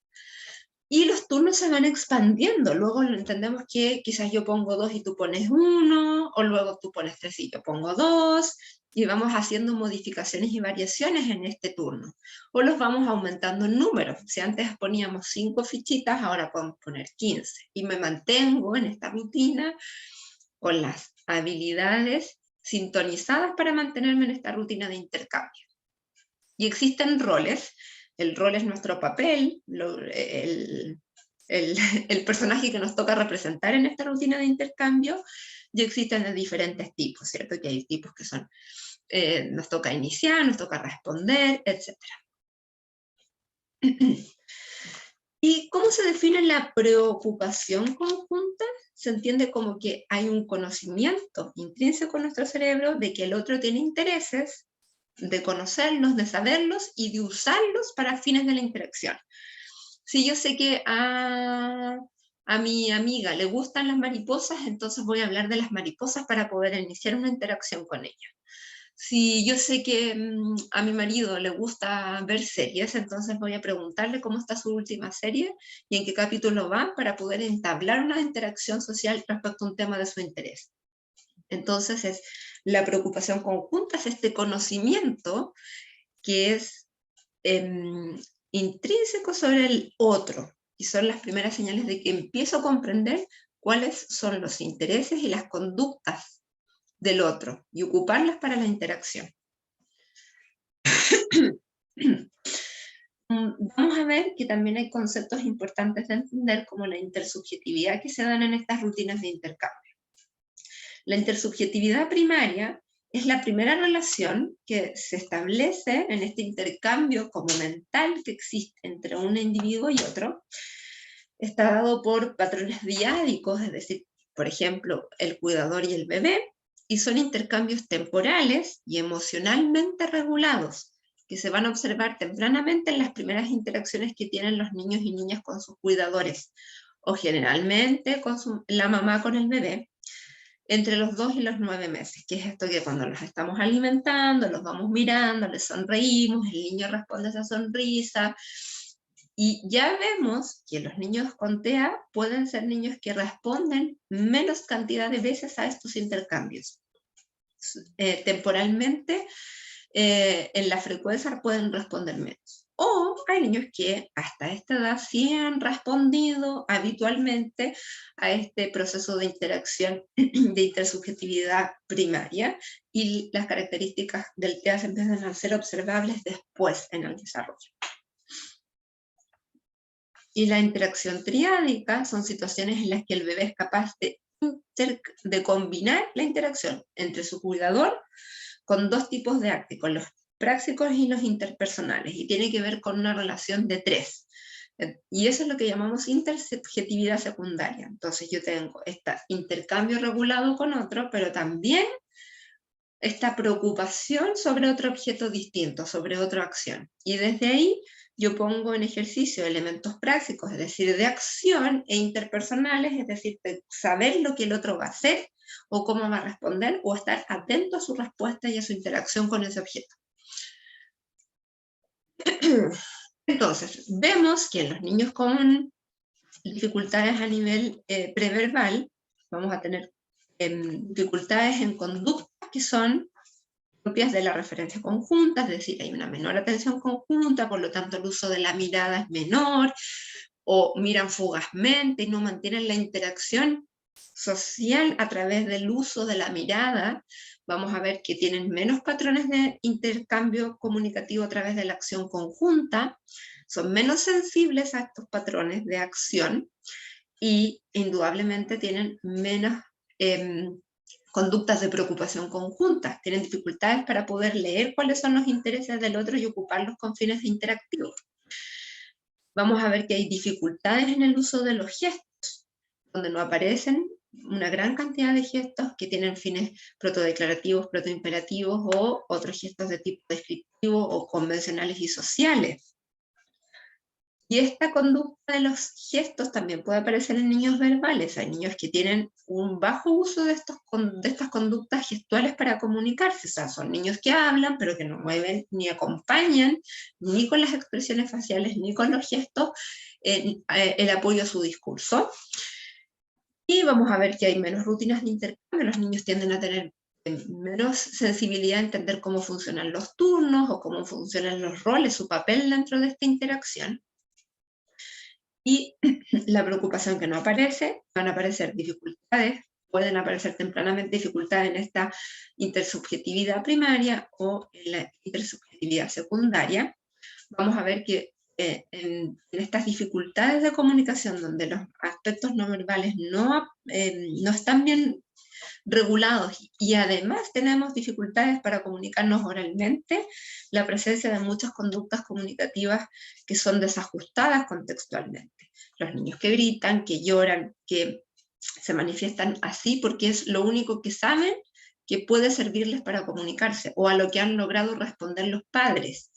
Y los turnos se van expandiendo. Luego entendemos que quizás yo pongo 2 y tú pones 1, o luego tú pones 3 y yo pongo 2, y vamos haciendo modificaciones y variaciones en este turno. O los vamos aumentando en números. Si antes poníamos 5 fichitas, ahora podemos poner 15. Y me mantengo en esta rutina con las habilidades sintonizadas para mantenerme en esta rutina de intercambio. Y existen roles. El rol es nuestro papel, el personaje que nos toca representar en esta rutina de intercambio, y existen de diferentes tipos, ¿cierto? Que hay tipos que son, nos toca iniciar, nos toca responder, etc. ¿Y cómo se define la preocupación conjunta? Se entiende como que hay un conocimiento intrínseco en nuestro cerebro de que el otro tiene intereses, de conocerlos, de saberlos y de usarlos para fines de la interacción. Si yo sé que a mi amiga le gustan las mariposas, entonces voy a hablar de las mariposas para poder iniciar una interacción con ella. Si yo sé que a mi marido le gusta ver series, entonces voy a preguntarle cómo está su última serie y en qué capítulo va para poder entablar una interacción social respecto a un tema de su interés. Entonces, la preocupación conjunta es este conocimiento que es intrínseco sobre el otro, y son las primeras señales de que empiezo a comprender cuáles son los intereses y las conductas del otro, y ocuparlas para la interacción. Vamos a ver que también hay conceptos importantes de entender, como la intersubjetividad que se dan en estas rutinas de intercambio. La intersubjetividad primaria es la primera relación que se establece en este intercambio como mental que existe entre un individuo y otro. Está dado por patrones diádicos, es decir, por ejemplo, el cuidador y el bebé, y son intercambios temporales y emocionalmente regulados, que se van a observar tempranamente en las primeras interacciones que tienen los niños y niñas con sus cuidadores, o generalmente con la mamá con el bebé, entre los 2 y los 9 meses, que es esto que cuando los estamos alimentando, los vamos mirando, les sonreímos, el niño responde a esa sonrisa, y ya vemos que los niños con TEA pueden ser niños que responden menos cantidad de veces a estos intercambios. Temporalmente, en la frecuencia pueden responder menos. O hay niños que hasta esta edad sí han respondido habitualmente a este proceso de interacción, de intersubjetividad primaria, y las características del TEA se empiezan a ser observables después en el desarrollo. Y la interacción triádica son situaciones en las que el bebé es capaz de combinar la interacción entre su cuidador con dos tipos de actos, con los prácticos y los interpersonales, y tiene que ver con una relación de 3. Y eso es lo que llamamos intersubjetividad secundaria. Entonces yo tengo este intercambio regulado con otro, pero también esta preocupación sobre otro objeto distinto, sobre otra acción. Y desde ahí yo pongo en ejercicio elementos prácticos, es decir, de acción, e interpersonales, es decir, de saber lo que el otro va a hacer o cómo va a responder, o estar atento a su respuesta y a su interacción con ese objeto. Entonces, vemos que en los niños con dificultades a nivel preverbal, vamos a tener dificultades en conductas que son propias de la referencia conjunta, es decir, hay una menor atención conjunta, por lo tanto el uso de la mirada es menor, o miran fugazmente y no mantienen la interacción social a través del uso de la mirada. Vamos a ver que tienen menos patrones de intercambio comunicativo a través de la acción conjunta, son menos sensibles a estos patrones de acción y indudablemente tienen menos conductas de preocupación conjunta, tienen dificultades para poder leer cuáles son los intereses del otro y ocuparlos con fines interactivos. Vamos a ver que hay dificultades en el uso de los gestos, donde no aparecen una gran cantidad de gestos que tienen fines protodeclarativos, protoimperativos o otros gestos de tipo descriptivo o convencionales y sociales. Y esta conducta de los gestos también puede aparecer en niños verbales. Hay niños que tienen un bajo uso de estas conductas gestuales para comunicarse. O sea, son niños que hablan, pero que no mueven ni acompañan, ni con las expresiones faciales, ni con los gestos, el apoyo a su discurso. Y vamos a ver que hay menos rutinas de intercambio. Los niños tienden a tener menos sensibilidad a entender cómo funcionan los turnos o cómo funcionan los roles, su papel dentro de esta interacción. Y la preocupación que no aparece, van a aparecer dificultades, pueden aparecer tempranamente dificultades en esta intersubjetividad primaria o en la intersubjetividad secundaria. Vamos a ver que en estas dificultades de comunicación, donde los aspectos no verbales no están bien regulados, y además tenemos dificultades para comunicarnos oralmente, la presencia de muchas conductas comunicativas que son desajustadas contextualmente. Los niños que gritan, que lloran, que se manifiestan así porque es lo único que saben que puede servirles para comunicarse, o a lo que han logrado responder los padres.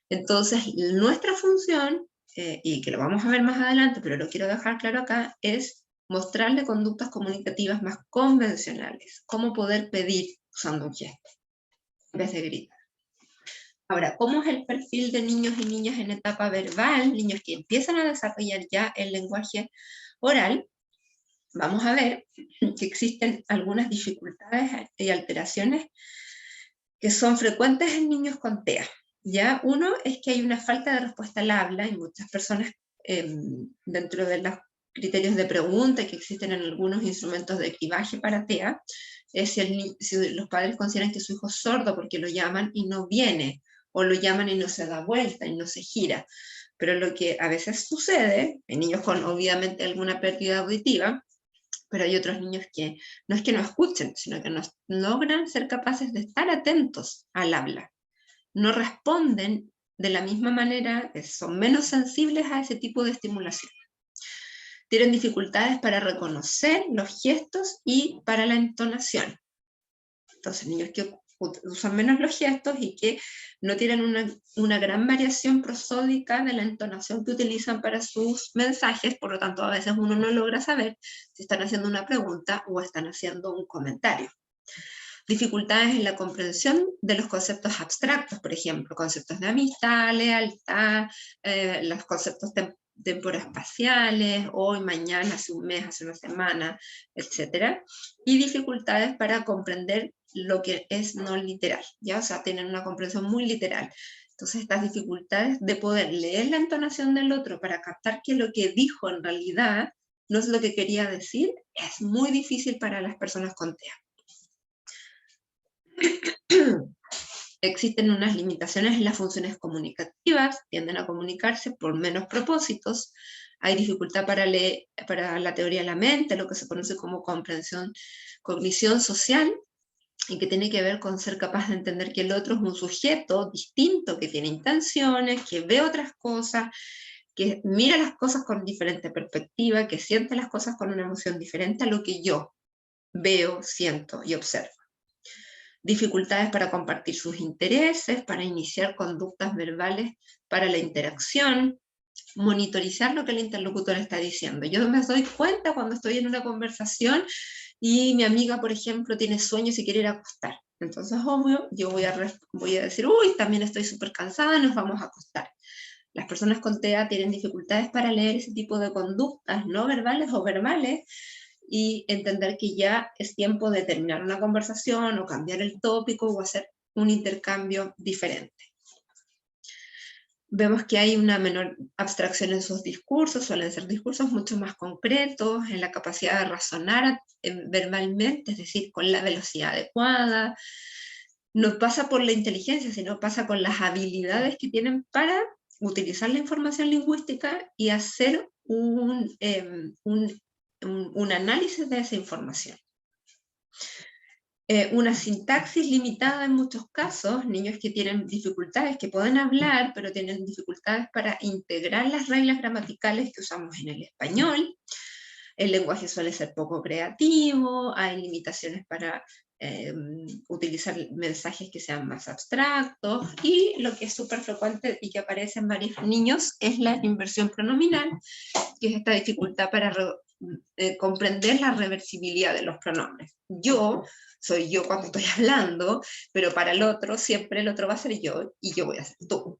Entonces, nuestra función, y que lo vamos a ver más adelante, pero lo quiero dejar claro acá, es mostrarle conductas comunicativas más convencionales, cómo poder pedir usando un gesto, en vez de gritar. Ahora, ¿cómo es el perfil de niños y niñas en etapa verbal? Niños que empiezan a desarrollar ya el lenguaje oral. Vamos a ver que existen algunas dificultades y alteraciones que son frecuentes en niños con TEA. ¿Ya? Uno es que hay una falta de respuesta al habla, y muchas personas dentro de los criterios de pregunta que existen en algunos instrumentos de cribaje para TEA, es si los padres consideran que su hijo es sordo porque lo llaman y no viene, o lo llaman y no se da vuelta y no se gira. Pero lo que a veces sucede, en niños con obviamente alguna pérdida auditiva, pero hay otros niños que no es que no escuchen, sino que no logran ser capaces de estar atentos al habla. No responden de la misma manera, son menos sensibles a ese tipo de estimulación. Tienen dificultades para reconocer los gestos y para la entonación. Entonces, niños que usan menos los gestos y que no tienen una gran variación prosódica de la entonación que utilizan para sus mensajes, por lo tanto a veces uno no logra saber si están haciendo una pregunta o están haciendo un comentario. Dificultades en la comprensión de los conceptos abstractos, por ejemplo, conceptos de amistad, lealtad, los conceptos temporoespaciales, hoy, mañana, hace un mes, hace una semana, etc. Y dificultades para comprender lo que es no literal, ¿ya? O sea, tienen una comprensión muy literal. Entonces, estas dificultades de poder leer la entonación del otro para captar que lo que dijo en realidad no es lo que quería decir, es muy difícil para las personas con TEA. Existen unas limitaciones en las funciones comunicativas, tienden a comunicarse por menos propósitos, hay dificultad para la teoría de la mente, lo que se conoce como cognición social, y que tiene que ver con ser capaz de entender que el otro es un sujeto distinto, que tiene intenciones, que ve otras cosas, que mira las cosas con diferente perspectiva, que siente las cosas con una emoción diferente a lo que yo veo, siento y observo. Dificultades para compartir sus intereses, para iniciar conductas verbales para la interacción, monitorizar lo que el interlocutor está diciendo. Yo me doy cuenta cuando estoy en una conversación y mi amiga, por ejemplo, tiene sueños y quiere ir a acostar. Entonces, obvio, yo voy a decir, uy, también estoy súper cansada, nos vamos a acostar. Las personas con TEA tienen dificultades para leer ese tipo de conductas no verbales o verbales, y entender que ya es tiempo de terminar una conversación o cambiar el tópico o hacer un intercambio diferente. Vemos que hay una menor abstracción en sus discursos, suelen ser discursos mucho más concretos, en la capacidad de razonar verbalmente, es decir, con la velocidad adecuada. No pasa por la inteligencia, sino pasa con las habilidades que tienen para utilizar la información lingüística y hacer un análisis de esa información. Una sintaxis limitada en muchos casos, niños que tienen dificultades, que pueden hablar, pero tienen dificultades para integrar las reglas gramaticales que usamos en el español. El lenguaje suele ser poco creativo, hay limitaciones para utilizar mensajes que sean más abstractos, y lo que es súper frecuente y que aparece en varios niños es la inversión pronominal, que es esta dificultad para comprender la reversibilidad de los pronombres. Yo soy yo cuando estoy hablando, pero para el otro siempre el otro va a ser yo y yo voy a ser tú.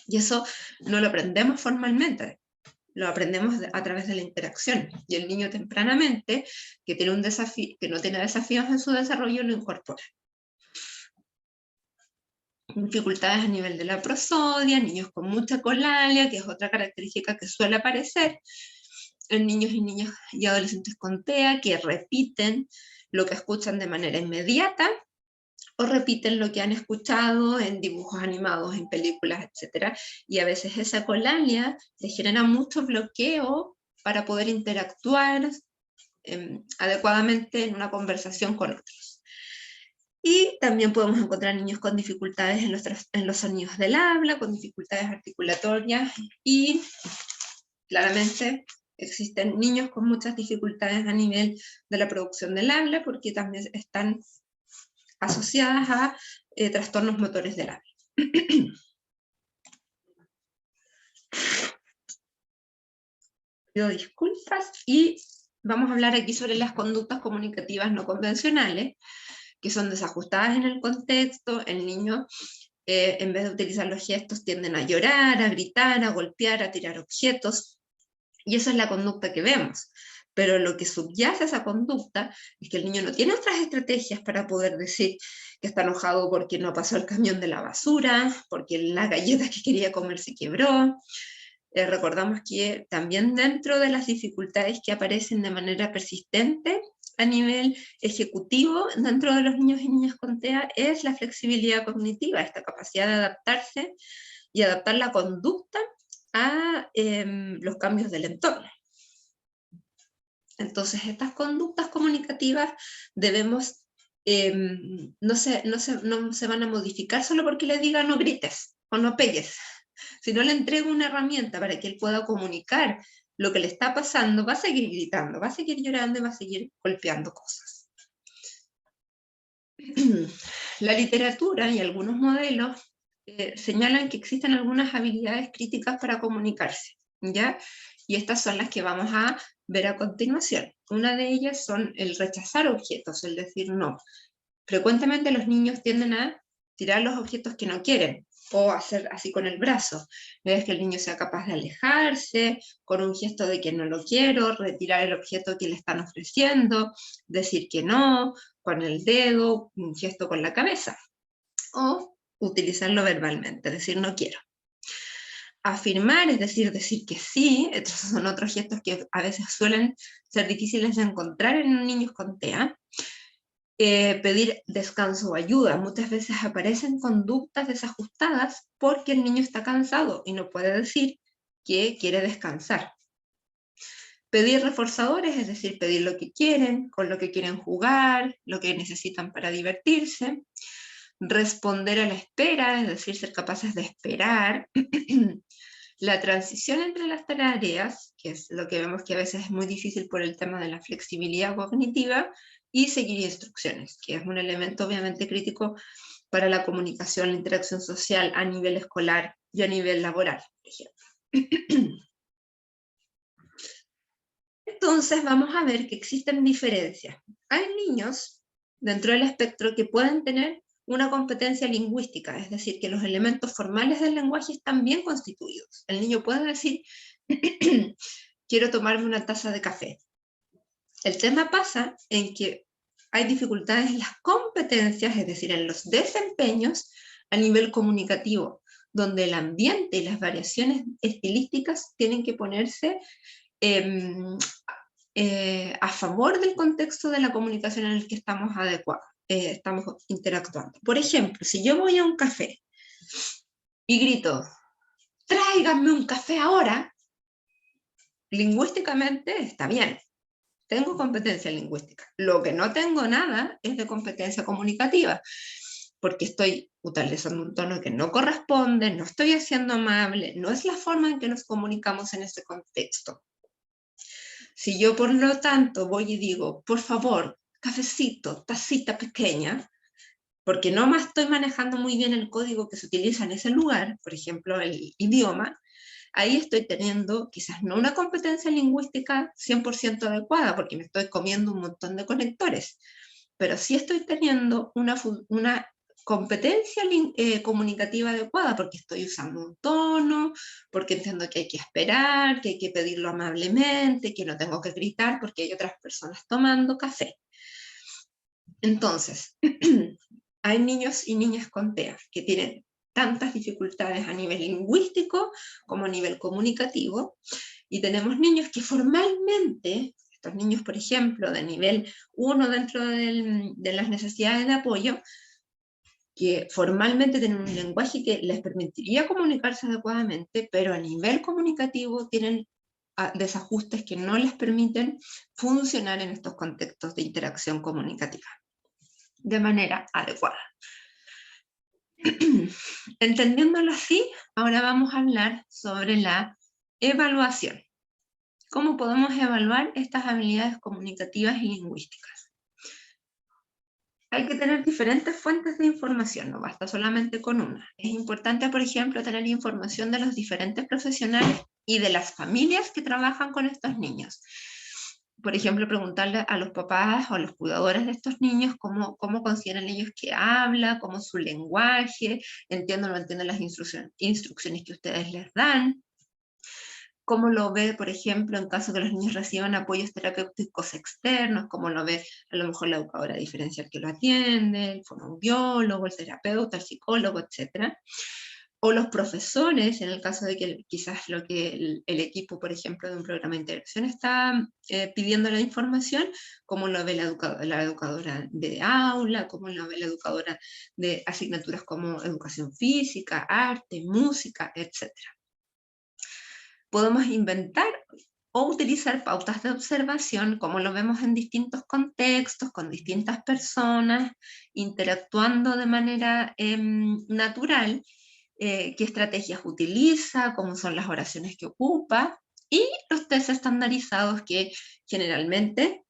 Y eso no lo aprendemos formalmente, lo aprendemos a través de la interacción. Y el niño tempranamente, que tiene un desafío, que no tiene desafíos en su desarrollo, lo incorpora. Dificultades a nivel de la prosodia, niños con mucha colalia, que es otra característica que suele aparecer en niños y niñas y adolescentes con TEA, que repiten lo que escuchan de manera inmediata, o repiten lo que han escuchado en dibujos animados, en películas, etc. Y a veces esa colalia les genera mucho bloqueo para poder interactuar adecuadamente en una conversación con otros. Y también podemos encontrar niños con dificultades en los sonidos del habla, con dificultades articulatorias, y claramente existen niños con muchas dificultades a nivel de la producción del habla, porque también están asociadas a trastornos motores del habla. Pido disculpas y vamos a hablar aquí sobre las conductas comunicativas no convencionales, que son desajustadas en el contexto. El niño, en vez de utilizar los gestos, tienden a llorar, a gritar, a golpear, a tirar objetos, y esa es la conducta que vemos. Pero lo que subyace a esa conducta es que el niño no tiene otras estrategias para poder decir que está enojado porque no pasó el camión de la basura, porque la galleta que quería comer se quebró. Recordamos que también dentro de las dificultades que aparecen de manera persistente a nivel ejecutivo dentro de los niños y niñas con TEA es la flexibilidad cognitiva, esta capacidad de adaptarse y adaptar la conducta a los cambios del entorno. Entonces, estas conductas comunicativas debemos, no se van a modificar solo porque le diga no grites o no pegues. Si no le entrego una herramienta para que él pueda comunicar lo que le está pasando, va a seguir gritando, va a seguir llorando y va a seguir golpeando cosas. La literatura y algunos modelos señalan que existen algunas habilidades críticas para comunicarse, ¿ya? Y estas son las que vamos a ver a continuación. Una de ellas son el rechazar objetos, el decir no. Frecuentemente los niños tienden a tirar los objetos que no quieren, o hacer así con el brazo. Es que el niño sea capaz de alejarse, con un gesto de que no lo quiero, retirar el objeto que le están ofreciendo, decir que no, con el dedo, un gesto con la cabeza, o utilizarlo verbalmente, decir no quiero. Afirmar, es decir que sí, estos son otros gestos que a veces suelen ser difíciles de encontrar en niños con TEA. Pedir descanso o ayuda. Muchas veces aparecen conductas desajustadas porque el niño está cansado y no puede decir que quiere descansar. Pedir reforzadores, es decir, pedir lo que quieren, con lo que quieren jugar, lo que necesitan para divertirse. Responder a la espera, es decir, ser capaces de esperar. La transición entre las tareas, que es lo que vemos que a veces es muy difícil por el tema de la flexibilidad cognitiva, y seguir instrucciones, que es un elemento obviamente crítico para la comunicación, la interacción social a nivel escolar y a nivel laboral, por ejemplo. Entonces vamos a ver que existen diferencias. Hay niños dentro del espectro que pueden tener una competencia lingüística, es decir, que los elementos formales del lenguaje están bien constituidos. El niño puede decir, quiero tomarme una taza de café. El tema pasa en que hay dificultades en las competencias, es decir, en los desempeños a nivel comunicativo, donde el ambiente y las variaciones estilísticas tienen que ponerse a favor del contexto de la comunicación en el que estamos estamos interactuando. Por ejemplo, si yo voy a un café y grito, tráiganme un café ahora, lingüísticamente está bien. Tengo competencia lingüística. Lo que no tengo nada es de competencia comunicativa, porque estoy utilizando un tono que no corresponde, no estoy siendo amable, no es la forma en que nos comunicamos en ese contexto. Si yo, por lo tanto, voy y digo, por favor, cafecito, tacita pequeña, porque no me estoy manejando muy bien el código que se utiliza en ese lugar, por ejemplo, el idioma, ahí estoy teniendo quizás no una competencia lingüística 100% adecuada, porque me estoy comiendo un montón de conectores, pero sí estoy teniendo una competencia comunicativa adecuada, porque estoy usando un tono, porque entiendo que hay que esperar, que hay que pedirlo amablemente, que no tengo que gritar porque hay otras personas tomando café. Entonces, hay niños y niñas con TEA que tienen tantas dificultades a nivel lingüístico como a nivel comunicativo, y tenemos niños que formalmente, estos niños, por ejemplo, de nivel 1 dentro de las necesidades de apoyo, que formalmente tienen un lenguaje que les permitiría comunicarse adecuadamente, pero a nivel comunicativo tienen desajustes que no les permiten funcionar en estos contextos de interacción comunicativa de manera adecuada. Entendiéndolo así, ahora vamos a hablar sobre la evaluación. ¿Cómo podemos evaluar estas habilidades comunicativas y lingüísticas? Hay que tener diferentes fuentes de información, no basta solamente con una. Es importante, por ejemplo, tener información de los diferentes profesionales y de las familias que trabajan con estos niños. Por ejemplo, preguntarle a los papás o a los cuidadores de estos niños cómo consideran ellos que habla, cómo es su lenguaje, entienden o no entienden las instrucciones que ustedes les dan. Cómo lo ve, por ejemplo, en caso de que los niños reciban apoyos terapéuticos externos, cómo lo ve a lo mejor la educadora diferencial que lo atiende, el fonoaudiólogo, el terapeuta, el psicólogo, etc. O los profesores, en el caso de que quizás lo que el equipo, por ejemplo, de un programa de integración está pidiendo la información, cómo lo ve la educadora de aula, cómo lo ve la educadora de asignaturas como educación física, arte, música, etc. Podemos inventar o utilizar pautas de observación, como lo vemos en distintos contextos, con distintas personas, interactuando de manera natural, qué estrategias utiliza, cómo son las oraciones que ocupa, y los test estandarizados que generalmente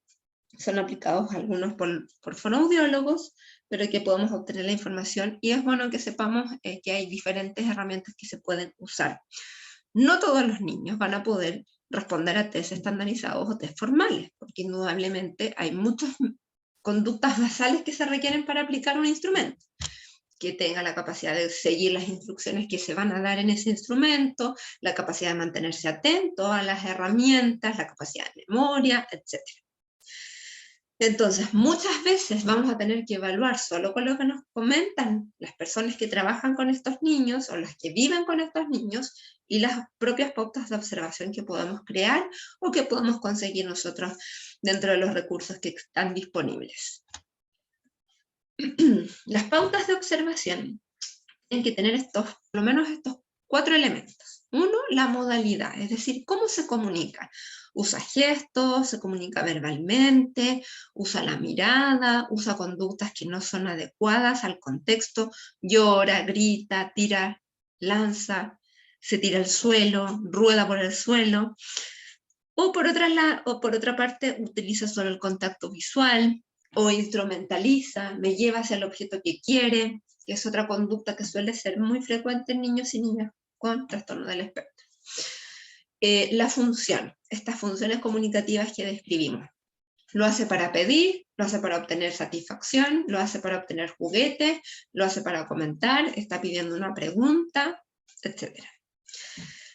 son aplicados algunos por fonoaudiólogos, pero que podemos obtener la información, y es bueno que sepamos que hay diferentes herramientas que se pueden usar. No todos los niños van a poder responder a test estandarizados o test formales, porque indudablemente hay muchas conductas basales que se requieren para aplicar un instrumento, que tenga la capacidad de seguir las instrucciones que se van a dar en ese instrumento, la capacidad de mantenerse atento a las herramientas, la capacidad de memoria, etc. Entonces, muchas veces vamos a tener que evaluar solo con lo que nos comentan las personas que trabajan con estos niños o las que viven con estos niños y las propias pautas de observación que podemos crear o que podemos conseguir nosotros dentro de los recursos que están disponibles. Las pautas de observación tienen que tener por lo menos estos 4 elementos. Uno, la modalidad, es decir, cómo se comunica. Usa gestos, se comunica verbalmente, usa la mirada, usa conductas que no son adecuadas al contexto, llora, grita, tira, lanza, se tira al suelo, rueda por el suelo. O por otra parte, utiliza solo el contacto visual, o instrumentaliza, me lleva hacia el objeto que quiere, que es otra conducta que suele ser muy frecuente en niños y niñas con trastorno del espectro. La función, estas funciones comunicativas que describimos. Lo hace para pedir, lo hace para obtener satisfacción, lo hace para obtener juguetes, lo hace para comentar, está pidiendo una pregunta, etc.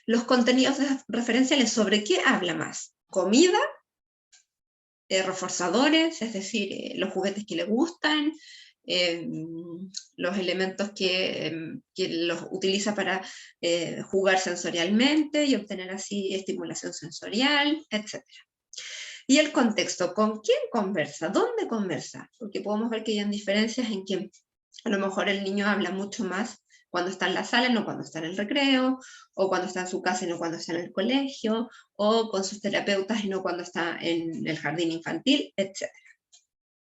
Los contenidos referenciales, ¿sobre qué habla más? Comida, reforzadores, es decir, los juguetes que le gustan, los elementos que los utiliza para jugar sensorialmente y obtener así estimulación sensorial, etc. Y el contexto, ¿con quién conversa? ¿Dónde conversa? Porque podemos ver que hay diferencias en que a lo mejor el niño habla mucho más cuando está en la sala, no cuando está en el recreo, o cuando está en su casa y no cuando está en el colegio, o con sus terapeutas y no cuando está en el jardín infantil, etc.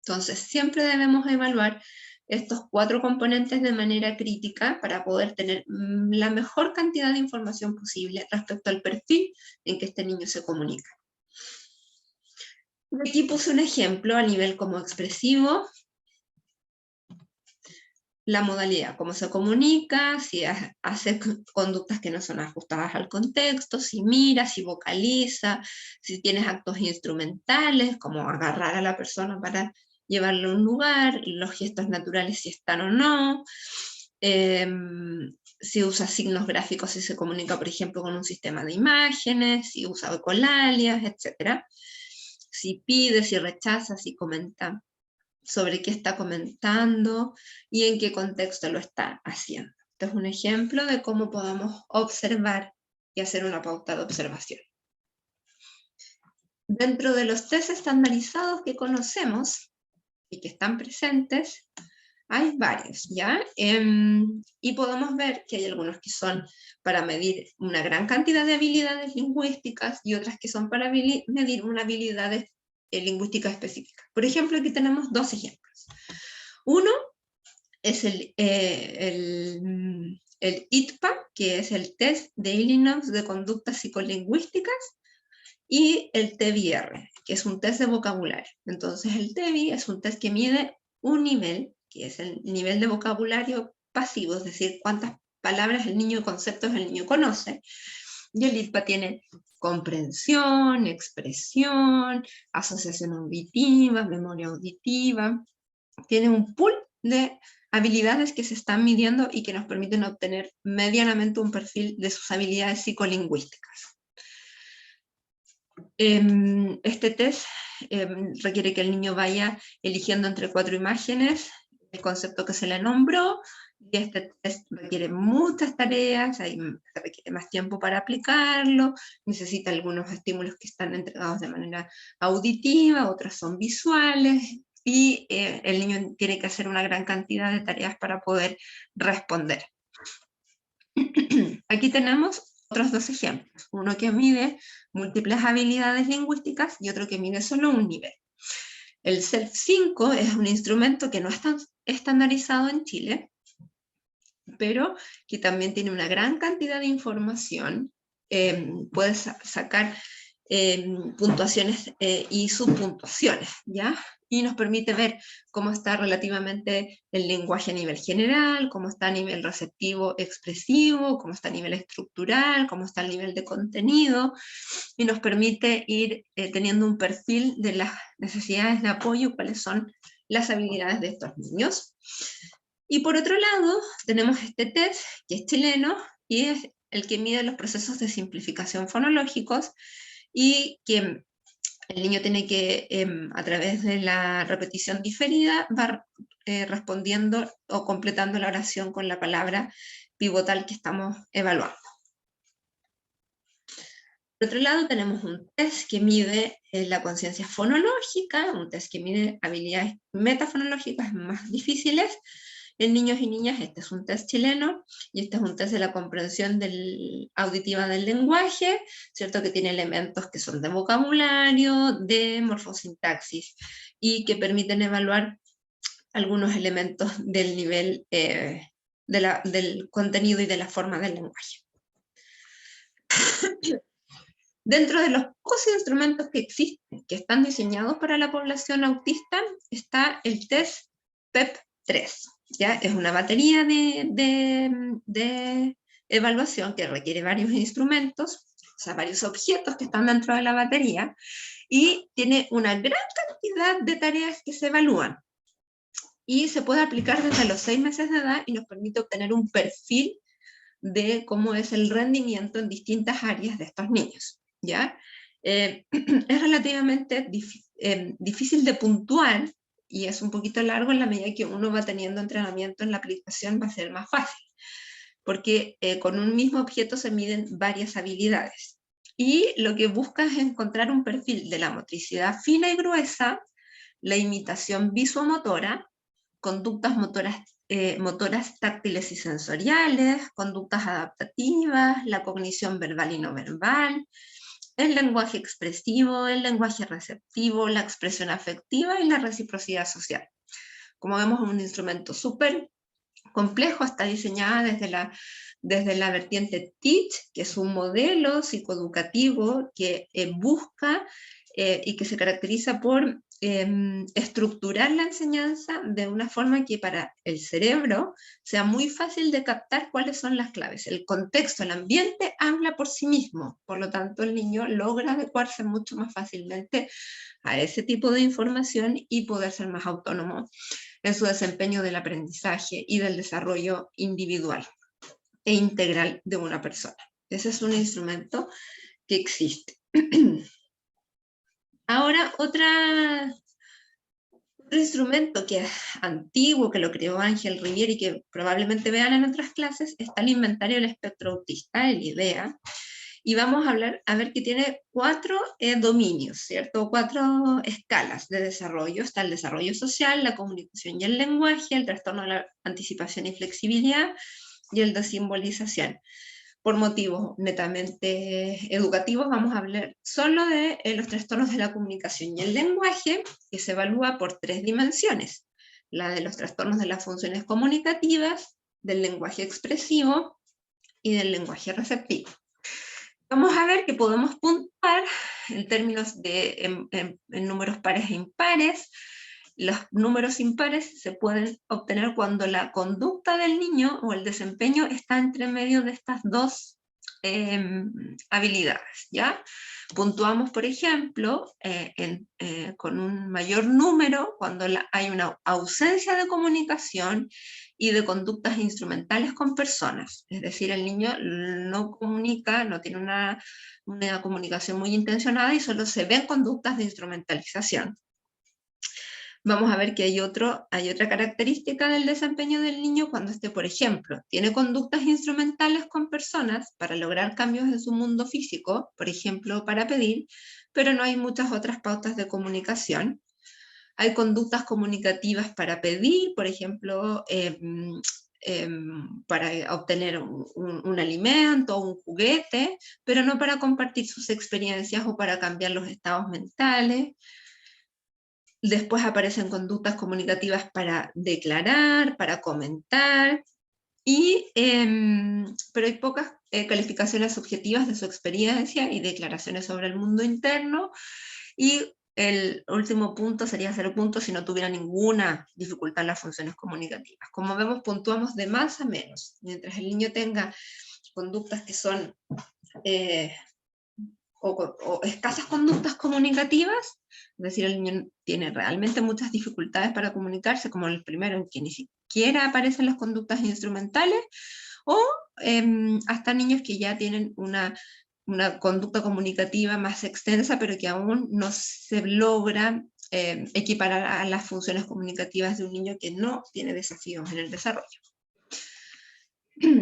Entonces, siempre debemos evaluar estos 4 componentes de manera crítica para poder tener la mejor cantidad de información posible respecto al perfil en que este niño se comunica. Aquí puse un ejemplo a nivel como expresivo. La modalidad, cómo se comunica, si hace conductas que no son ajustadas al contexto, si mira, si vocaliza, si tienes actos instrumentales, como agarrar a la persona para llevarlo a un lugar, los gestos naturales si están o no, si usa signos gráficos, si se comunica, por ejemplo, con un sistema de imágenes, si usa ecolalias, etc. Si pide, si rechaza, si comenta sobre qué está comentando y en qué contexto lo está haciendo. Este es un ejemplo de cómo podemos observar y hacer una pauta de observación. Dentro de los test estandarizados que conocemos y que están presentes, Hay varios, ¿ya? Y podemos ver que hay algunos que son para medir una gran cantidad de habilidades lingüísticas y otras que son para medir una habilidad lingüística específica. Por ejemplo, aquí tenemos dos ejemplos. Uno es el ITPA, que es el test de Illinois de conductas psicolingüísticas, y el TEBI-R, que es un test de vocabulario. Entonces el TEBI es un test que mide un nivel, que es el nivel de vocabulario pasivo, es decir, cuántas palabras el niño, conceptos el niño conoce, y el ITPA tiene comprensión, expresión, asociación auditiva, memoria auditiva, tiene un pool de habilidades que se están midiendo y que nos permiten obtener medianamente un perfil de sus habilidades psicolingüísticas. Este test requiere que el niño vaya eligiendo entre 4 imágenes el concepto que se le nombró, y este test requiere muchas tareas, se requiere más tiempo para aplicarlo, necesita algunos estímulos que están entregados de manera auditiva, otros son visuales, y el niño tiene que hacer una gran cantidad de tareas para poder responder. Aquí tenemos otros dos ejemplos, uno que mide múltiples habilidades lingüísticas y otro que mide solo un nivel. El SELF5 es un instrumento que no está estandarizado en Chile, pero que también tiene una gran cantidad de información, puedes sacar puntuaciones y subpuntuaciones, ¿ya? Y nos permite ver cómo está relativamente el lenguaje a nivel general, cómo está a nivel receptivo expresivo, cómo está a nivel estructural, cómo está el nivel de contenido, y nos permite ir teniendo un perfil de las necesidades de apoyo, cuáles son las habilidades de estos niños. Y por otro lado, tenemos este test, que es chileno, y es el que mide los procesos de simplificación fonológicos, y que el niño tiene que, a través de la repetición diferida, va respondiendo o completando la oración con la palabra pivotal que estamos evaluando. Por otro lado, tenemos un test que mide la conciencia fonológica, un test que mide habilidades metafonológicas más difíciles en niños y niñas. Este es un test chileno, y este es un test de la comprensión auditiva del lenguaje, ¿cierto? Que tiene elementos que son de vocabulario, de morfosintaxis, y que permiten evaluar algunos elementos del nivel del contenido y de la forma del lenguaje. Dentro de los pocos instrumentos que existen, que están diseñados para la población autista, está el test PEP-3. ¿Ya? Es una batería de evaluación que requiere varios instrumentos, o sea, varios objetos que están dentro de la batería, y tiene una gran cantidad de tareas que se evalúan. Y se puede aplicar desde los 6 meses de edad y nos permite obtener un perfil de cómo es el rendimiento en distintas áreas de estos niños, ¿ya? Es relativamente difícil de puntuar, y es un poquito largo. En la medida que uno va teniendo entrenamiento en la aplicación va a ser más fácil, porque con un mismo objeto se miden varias habilidades. Y lo que busca es encontrar un perfil de la motricidad fina y gruesa, la imitación visuomotora, conductas motoras táctiles y sensoriales, conductas adaptativas, la cognición verbal y no verbal, el lenguaje expresivo, el lenguaje receptivo, la expresión afectiva y la reciprocidad social. Como vemos, es un instrumento súper complejo, está diseñada desde la vertiente TEACH, que es un modelo psicoeducativo que busca y que se caracteriza por estructurar la enseñanza de una forma que para el cerebro sea muy fácil de captar cuáles son las claves. El contexto, el ambiente habla por sí mismo, por lo tanto el niño logra adecuarse mucho más fácilmente a ese tipo de información y poder ser más autónomo en su desempeño del aprendizaje y del desarrollo individual e integral de una persona. Ese es un instrumento que existe. Ahora, otro instrumento que es antiguo, que lo creó Ángel Rivière y que probablemente vean en otras clases, está el Inventario del Espectro Autista, el IDEA, y vamos a ver que tiene 4 dominios, ¿cierto? 4 escalas de desarrollo. Está el desarrollo social, la comunicación y el lenguaje, el trastorno de la anticipación y flexibilidad, y el de simbolización. Por motivos netamente educativos, vamos a hablar solo de los trastornos de la comunicación y el lenguaje, que se evalúa por 3 dimensiones. La de los trastornos de las funciones comunicativas, del lenguaje expresivo y del lenguaje receptivo. Vamos a ver que podemos puntuar en términos de en números pares e impares. Los números impares se pueden obtener cuando la conducta del niño o el desempeño está entre medio de estas dos habilidades, ¿ya? Puntuamos, por ejemplo, con un mayor número cuando hay una ausencia de comunicación y de conductas instrumentales con personas. Es decir, el niño no comunica, no tiene una comunicación muy intencionada y solo se ven conductas de instrumentalización. Vamos a ver que hay otra característica del desempeño del niño cuando por ejemplo, tiene conductas instrumentales con personas para lograr cambios en su mundo físico, por ejemplo, para pedir, pero no hay muchas otras pautas de comunicación. Hay conductas comunicativas para pedir, por ejemplo, para obtener un alimento o un juguete, pero no para compartir sus experiencias o para cambiar los estados mentales. Después aparecen conductas comunicativas para declarar, para comentar, pero hay pocas calificaciones subjetivas de su experiencia y declaraciones sobre el mundo interno. Y el último punto sería 0 puntos si no tuviera ninguna dificultad en las funciones comunicativas. Como vemos, puntuamos de más a menos. Mientras el niño tenga conductas que son o escasas conductas comunicativas, es decir, el niño tiene realmente muchas dificultades para comunicarse, como el primero en que ni siquiera aparecen las conductas instrumentales, o hasta niños que ya tienen una conducta comunicativa más extensa, pero que aún no se logra equiparar a las funciones comunicativas de un niño que no tiene desafíos en el desarrollo.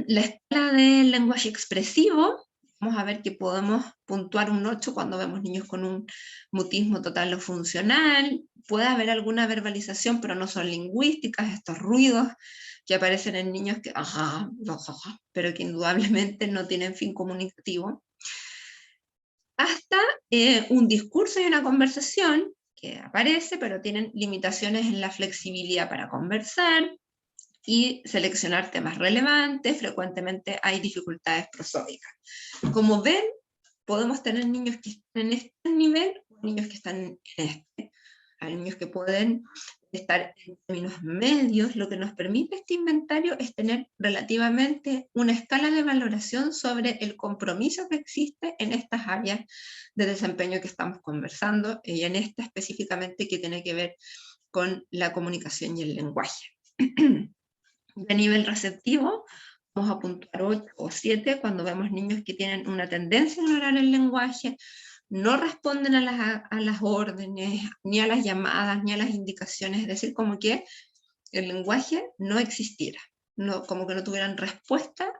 La escala del lenguaje expresivo, vamos a ver que podemos puntuar un 8 cuando vemos niños con un mutismo total o funcional. Puede haber alguna verbalización, pero no son lingüísticas, estos ruidos que aparecen en niños que, pero que indudablemente no tienen fin comunicativo. Hasta un discurso y una conversación que aparece, pero tienen limitaciones en la flexibilidad para conversar y seleccionar temas relevantes. Frecuentemente hay dificultades prosódicas. Como ven, podemos tener niños que están en este nivel, niños que están en este. Hay niños que pueden estar en términos medios. Lo que nos permite este inventario es tener relativamente una escala de valoración sobre el compromiso que existe en estas áreas de desempeño que estamos conversando, y en esta específicamente que tiene que ver con la comunicación y el lenguaje. De nivel receptivo, vamos a puntuar 8 o 7 cuando vemos niños que tienen una tendencia a ignorar el lenguaje, no responden a las órdenes, ni a las llamadas, ni a las indicaciones, es decir, como que el lenguaje no existiera, como que no tuvieran respuesta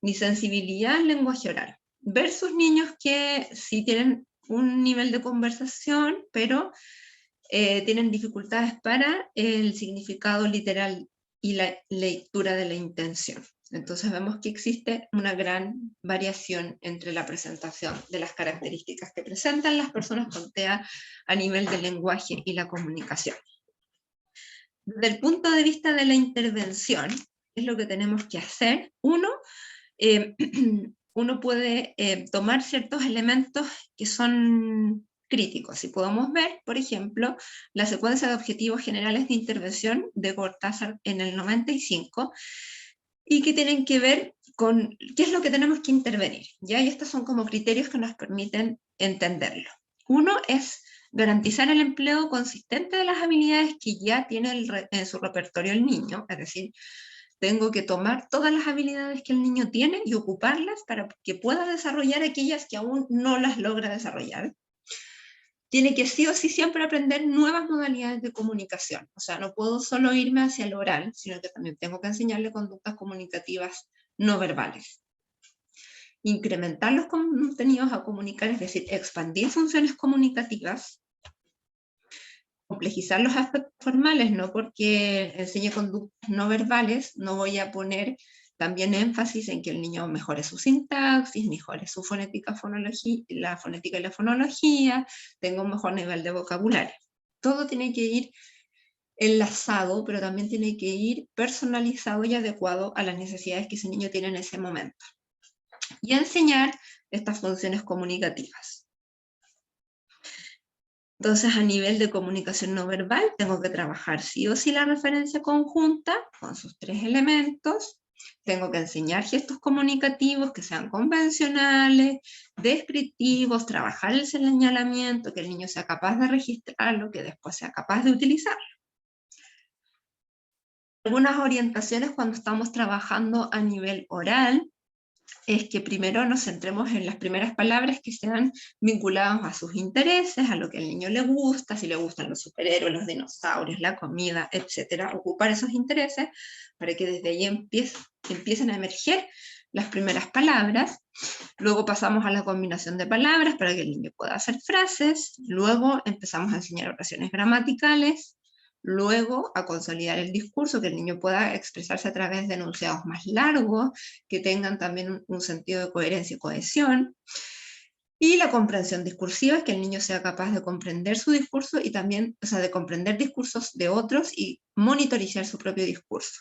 ni sensibilidad al lenguaje oral, versus niños que sí tienen un nivel de conversación, pero tienen dificultades para el significado literal y la lectura de la intención. Entonces vemos que existe una gran variación entre la presentación de las características que presentan las personas con TEA a nivel del lenguaje y la comunicación. Desde el punto de vista de la intervención, ¿qué es lo que tenemos que hacer? Uno puede tomar ciertos elementos que son críticos. Y podemos ver, por ejemplo, la secuencia de objetivos generales de intervención de Cortázar en el 95, y que tienen que ver con qué es lo que tenemos que intervenir, ¿ya? Y estos son como criterios que nos permiten entenderlo. Uno es garantizar el empleo consistente de las habilidades que ya tiene en su repertorio el niño, es decir, tengo que tomar todas las habilidades que el niño tiene y ocuparlas para que pueda desarrollar aquellas que aún no las logra desarrollar. Tiene que sí o sí siempre aprender nuevas modalidades de comunicación. O sea, no puedo solo irme hacia el oral, sino que también tengo que enseñarle conductas comunicativas no verbales. incrementar los contenidos a comunicar, es decir, expandir funciones comunicativas, complejizar los aspectos formales, no porque enseñe conductas no verbales, no voy a poner también énfasis en que el niño mejore su sintaxis, mejore su fonética, la fonética y la fonología, tenga un mejor nivel de vocabulario. Todo tiene que ir enlazado, pero también tiene que ir personalizado y adecuado a las necesidades que ese niño tiene en ese momento. Y enseñar estas funciones comunicativas. Entonces, a nivel de comunicación no verbal, tengo que trabajar sí o sí la referencia conjunta con sus 3 elementos. Tengo que enseñar gestos comunicativos que sean convencionales, descriptivos, trabajar el señalamiento, que el niño sea capaz de registrarlo, que después sea capaz de utilizarlo. Algunas orientaciones cuando estamos trabajando a nivel oral es que primero nos centremos en las primeras palabras que sean vinculadas a sus intereses, a lo que al niño le gusta, si le gustan los superhéroes, los dinosaurios, la comida, etc. Ocupar esos intereses para que desde ahí empiecen a emerger las primeras palabras. Luego pasamos a la combinación de palabras para que el niño pueda hacer frases. Luego empezamos a enseñar oraciones gramaticales. Luego, a consolidar el discurso, que el niño pueda expresarse a través de enunciados más largos, que tengan también un sentido de coherencia y cohesión. Y la comprensión discursiva es que el niño sea capaz de comprender su discurso y también, o sea, de comprender discursos de otros y monitorizar su propio discurso.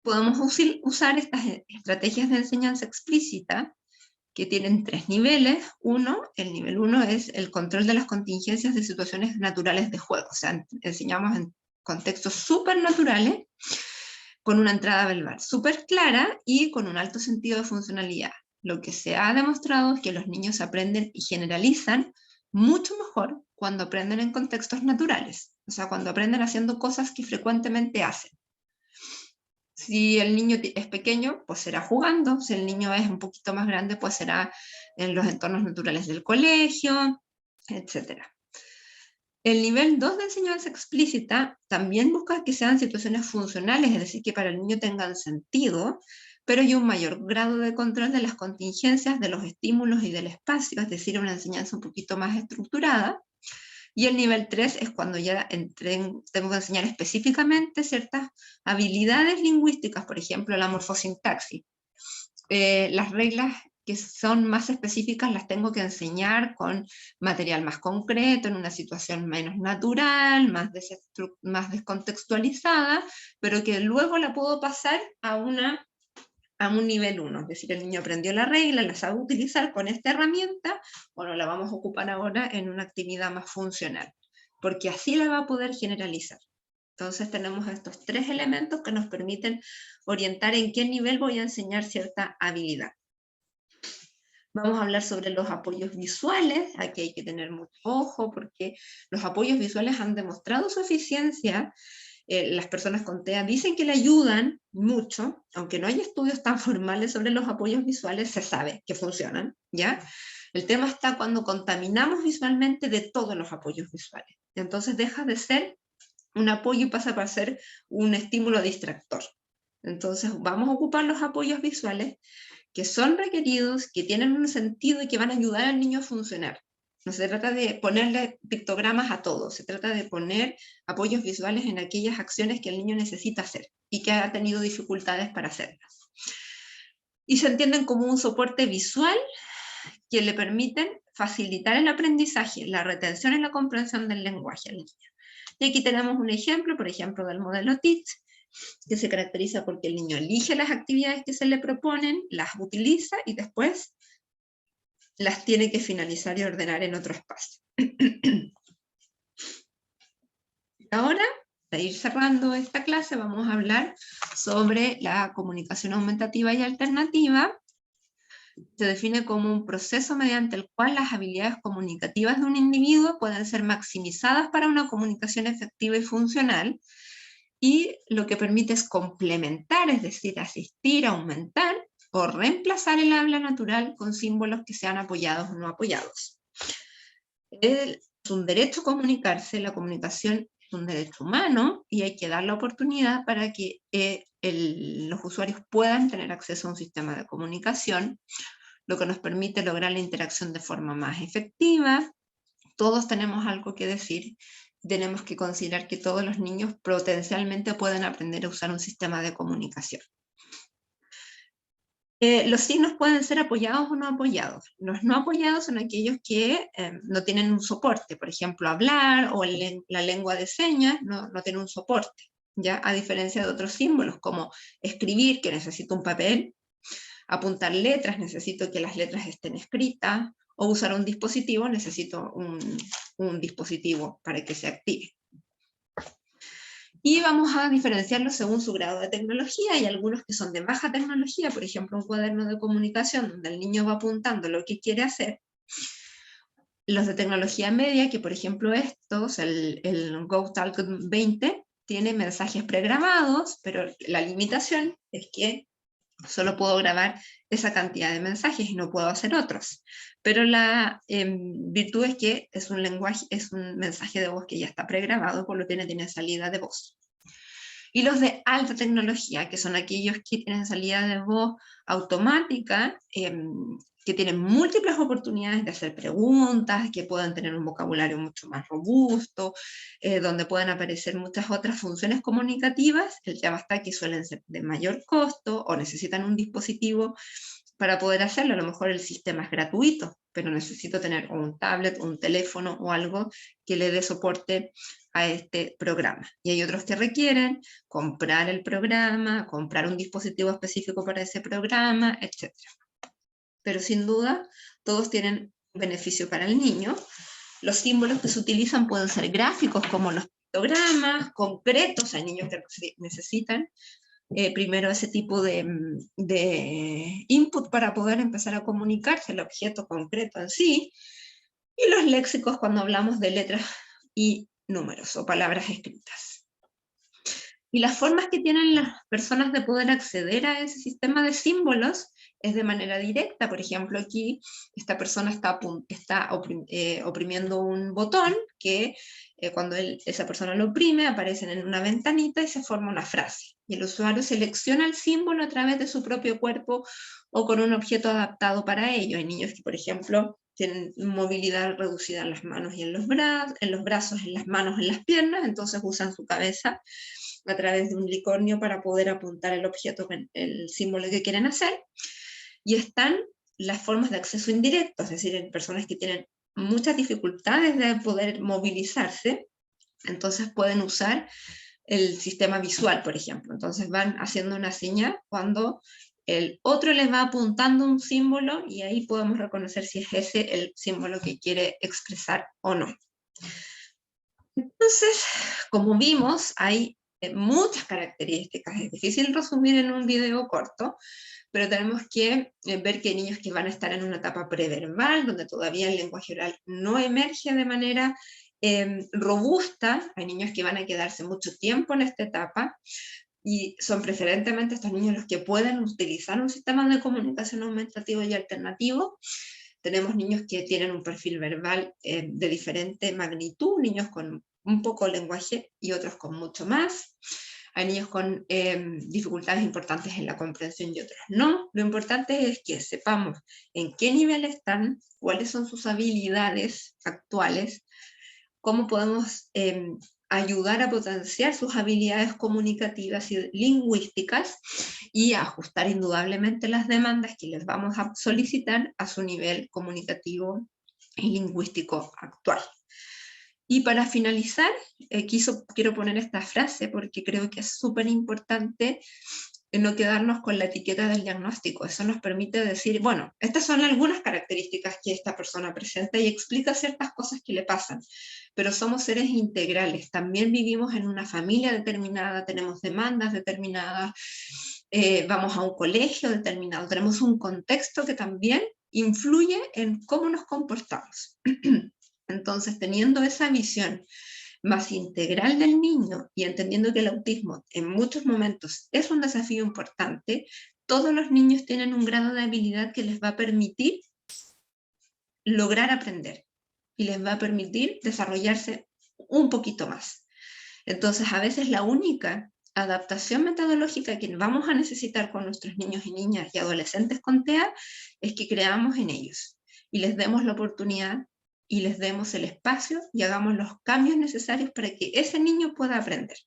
Podemos usar estas estrategias de enseñanza explícita que tienen 3 niveles. El nivel 1 es el control de las contingencias de situaciones naturales de juego. O sea, enseñamos en contextos súper naturales, con una entrada verbal súper clara y con un alto sentido de funcionalidad. Lo que se ha demostrado es que los niños aprenden y generalizan mucho mejor cuando aprenden en contextos naturales. O sea, cuando aprenden haciendo cosas que frecuentemente hacen. Si el niño es pequeño, pues será jugando. Si el niño es un poquito más grande, pues será en los entornos naturales del colegio, etc. El nivel 2 de enseñanza explícita también busca que sean situaciones funcionales, es decir, que para el niño tengan sentido, pero hay un mayor grado de control de las contingencias, de los estímulos y del espacio, es decir, una enseñanza un poquito más estructurada. Y el nivel 3 es cuando ya tengo que enseñar específicamente ciertas habilidades lingüísticas, por ejemplo, la morfosintaxis. Las reglas que son más específicas las tengo que enseñar con material más concreto, en una situación menos natural, más descontextualizada, pero que luego la puedo pasar a un nivel 1, es decir, el niño aprendió la regla, la sabe utilizar con esta herramienta, bueno, la vamos a ocupar ahora en una actividad más funcional, porque así la va a poder generalizar. Entonces tenemos estos 3 elementos que nos permiten orientar en qué nivel voy a enseñar cierta habilidad. Vamos a hablar sobre los apoyos visuales. Aquí hay que tener mucho ojo porque los apoyos visuales han demostrado su eficiencia. Las personas con TEA dicen que le ayudan mucho, aunque no hay estudios tan formales sobre los apoyos visuales, se sabe que funcionan, ¿ya? El tema está cuando contaminamos visualmente de todos los apoyos visuales. Entonces deja de ser un apoyo y pasa para ser un estímulo distractor. Entonces vamos a ocupar los apoyos visuales que son requeridos, que tienen un sentido y que van a ayudar al niño a funcionar. No se trata de ponerle pictogramas a todo, se trata de poner apoyos visuales en aquellas acciones que el niño necesita hacer y que ha tenido dificultades para hacerlas. Y se entienden como un soporte visual que le permiten facilitar el aprendizaje, la retención y la comprensión del lenguaje al niño. Y aquí tenemos un ejemplo, por ejemplo, del modelo TEACH, que se caracteriza porque el niño elige las actividades que se le proponen, las utiliza y después las tiene que finalizar y ordenar en otro espacio. Ahora, para ir cerrando esta clase, vamos a hablar sobre la comunicación aumentativa y alternativa. Se define como un proceso mediante el cual las habilidades comunicativas de un individuo pueden ser maximizadas para una comunicación efectiva y funcional, y lo que permite es complementar, es decir, asistir, aumentar o reemplazar el habla natural con símbolos que sean apoyados o no apoyados. Es un derecho comunicarse, la comunicación un derecho humano y hay que dar la oportunidad para que los usuarios puedan tener acceso a un sistema de comunicación, lo que nos permite lograr la interacción de forma más efectiva. Todos tenemos algo que decir. Tenemos que considerar que todos los niños potencialmente pueden aprender a usar un sistema de comunicación. Los signos pueden ser apoyados o no apoyados. Los no apoyados son aquellos que no tienen un soporte, por ejemplo, hablar o la lengua de señas no tiene un soporte, ¿ya? A diferencia de otros símbolos como escribir, que necesito un papel, apuntar letras, necesito que las letras estén escritas, o usar un dispositivo, necesito un dispositivo para que se active. Y vamos a diferenciarlos según su grado de tecnología. Hay algunos que son de baja tecnología, por ejemplo, un cuaderno de comunicación donde el niño va apuntando lo que quiere hacer. Los de tecnología media, que por ejemplo estos, el GoTalk 20, tiene mensajes pregrabados, pero la limitación es que solo puedo grabar esa cantidad de mensajes y no puedo hacer otros. Pero la virtud es que es un lenguaje, es un mensaje de voz que ya está pregrabado, por lo que tiene salida de voz. Y los de alta tecnología, que son aquellos que tienen salida de voz automática, que tienen múltiples oportunidades de hacer preguntas, que puedan tener un vocabulario mucho más robusto, donde pueden aparecer muchas otras funciones comunicativas. El tema está que suelen ser de mayor costo o necesitan un dispositivo para poder hacerlo. A lo mejor el sistema es gratuito, pero necesito tener un tablet, un teléfono o algo que le dé soporte a este programa. Y hay otros que requieren comprar el programa, comprar un dispositivo específico para ese programa, etc. Pero sin duda, todos tienen beneficio para el niño. Los símbolos que se utilizan pueden ser gráficos, como los pictogramas, concretos. Hay niños que necesitan primero ese tipo de input para poder empezar a comunicarse el objeto concreto en sí, y los léxicos cuando hablamos de letras y números o palabras escritas. Y las formas que tienen las personas de poder acceder a ese sistema de símbolos es de manera directa. Por ejemplo, aquí esta persona está oprimiendo un botón que cuando esa persona lo oprime aparecen en una ventanita y se forma una frase. Y el usuario selecciona el símbolo a través de su propio cuerpo o con un objeto adaptado para ello. Hay niños que, por ejemplo, tienen movilidad reducida en las manos y en los brazos, en las manos, en las piernas, entonces usan su cabeza a través de un unicornio para poder apuntar el objeto, el símbolo que quieren hacer. Y están las formas de acceso indirecto, es decir, en personas que tienen muchas dificultades de poder movilizarse, entonces pueden usar el sistema visual, por ejemplo. Entonces van haciendo una señal cuando el otro les va apuntando un símbolo y ahí podemos reconocer si es ese el símbolo que quiere expresar o no. Entonces, como vimos, hay muchas características. Es difícil resumir en un video corto, pero tenemos que ver que hay niños que van a estar en una etapa preverbal, donde todavía el lenguaje oral no emerge de manera robusta. Hay niños que van a quedarse mucho tiempo en esta etapa, y son preferentemente estos niños los que pueden utilizar un sistema de comunicación aumentativo y alternativo. Tenemos niños que tienen un perfil verbal de diferente magnitud, niños con un poco lenguaje y otros con mucho más. Hay niños con dificultades importantes en la comprensión y otros no. Lo importante es que sepamos en qué nivel están, cuáles son sus habilidades actuales, cómo podemos ayudar a potenciar sus habilidades comunicativas y lingüísticas y ajustar indudablemente las demandas que les vamos a solicitar a su nivel comunicativo y lingüístico actual. Y para finalizar, quiero poner esta frase porque creo que es súper importante no quedarnos con la etiqueta del diagnóstico. Eso nos permite decir, bueno, estas son algunas características que esta persona presenta y explica ciertas cosas que le pasan, pero somos seres integrales, también vivimos en una familia determinada, tenemos demandas determinadas, vamos a un colegio determinado, tenemos un contexto que también influye en cómo nos comportamos. Entonces, teniendo esa visión más integral del niño y entendiendo que el autismo en muchos momentos es un desafío importante, todos los niños tienen un grado de habilidad que les va a permitir lograr aprender y les va a permitir desarrollarse un poquito más. Entonces, a veces la única adaptación metodológica que vamos a necesitar con nuestros niños y niñas y adolescentes con TEA es que creamos en ellos y les demos la oportunidad y les demos el espacio y hagamos los cambios necesarios para que ese niño pueda aprender.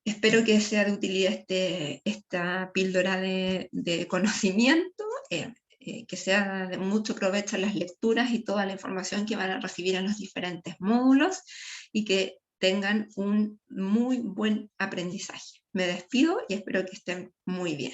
Espero que sea de utilidad esta píldora de conocimiento, que sea de mucho provecho en las lecturas y toda la información que van a recibir en los diferentes módulos y que tengan un muy buen aprendizaje. Me despido y espero que estén muy bien.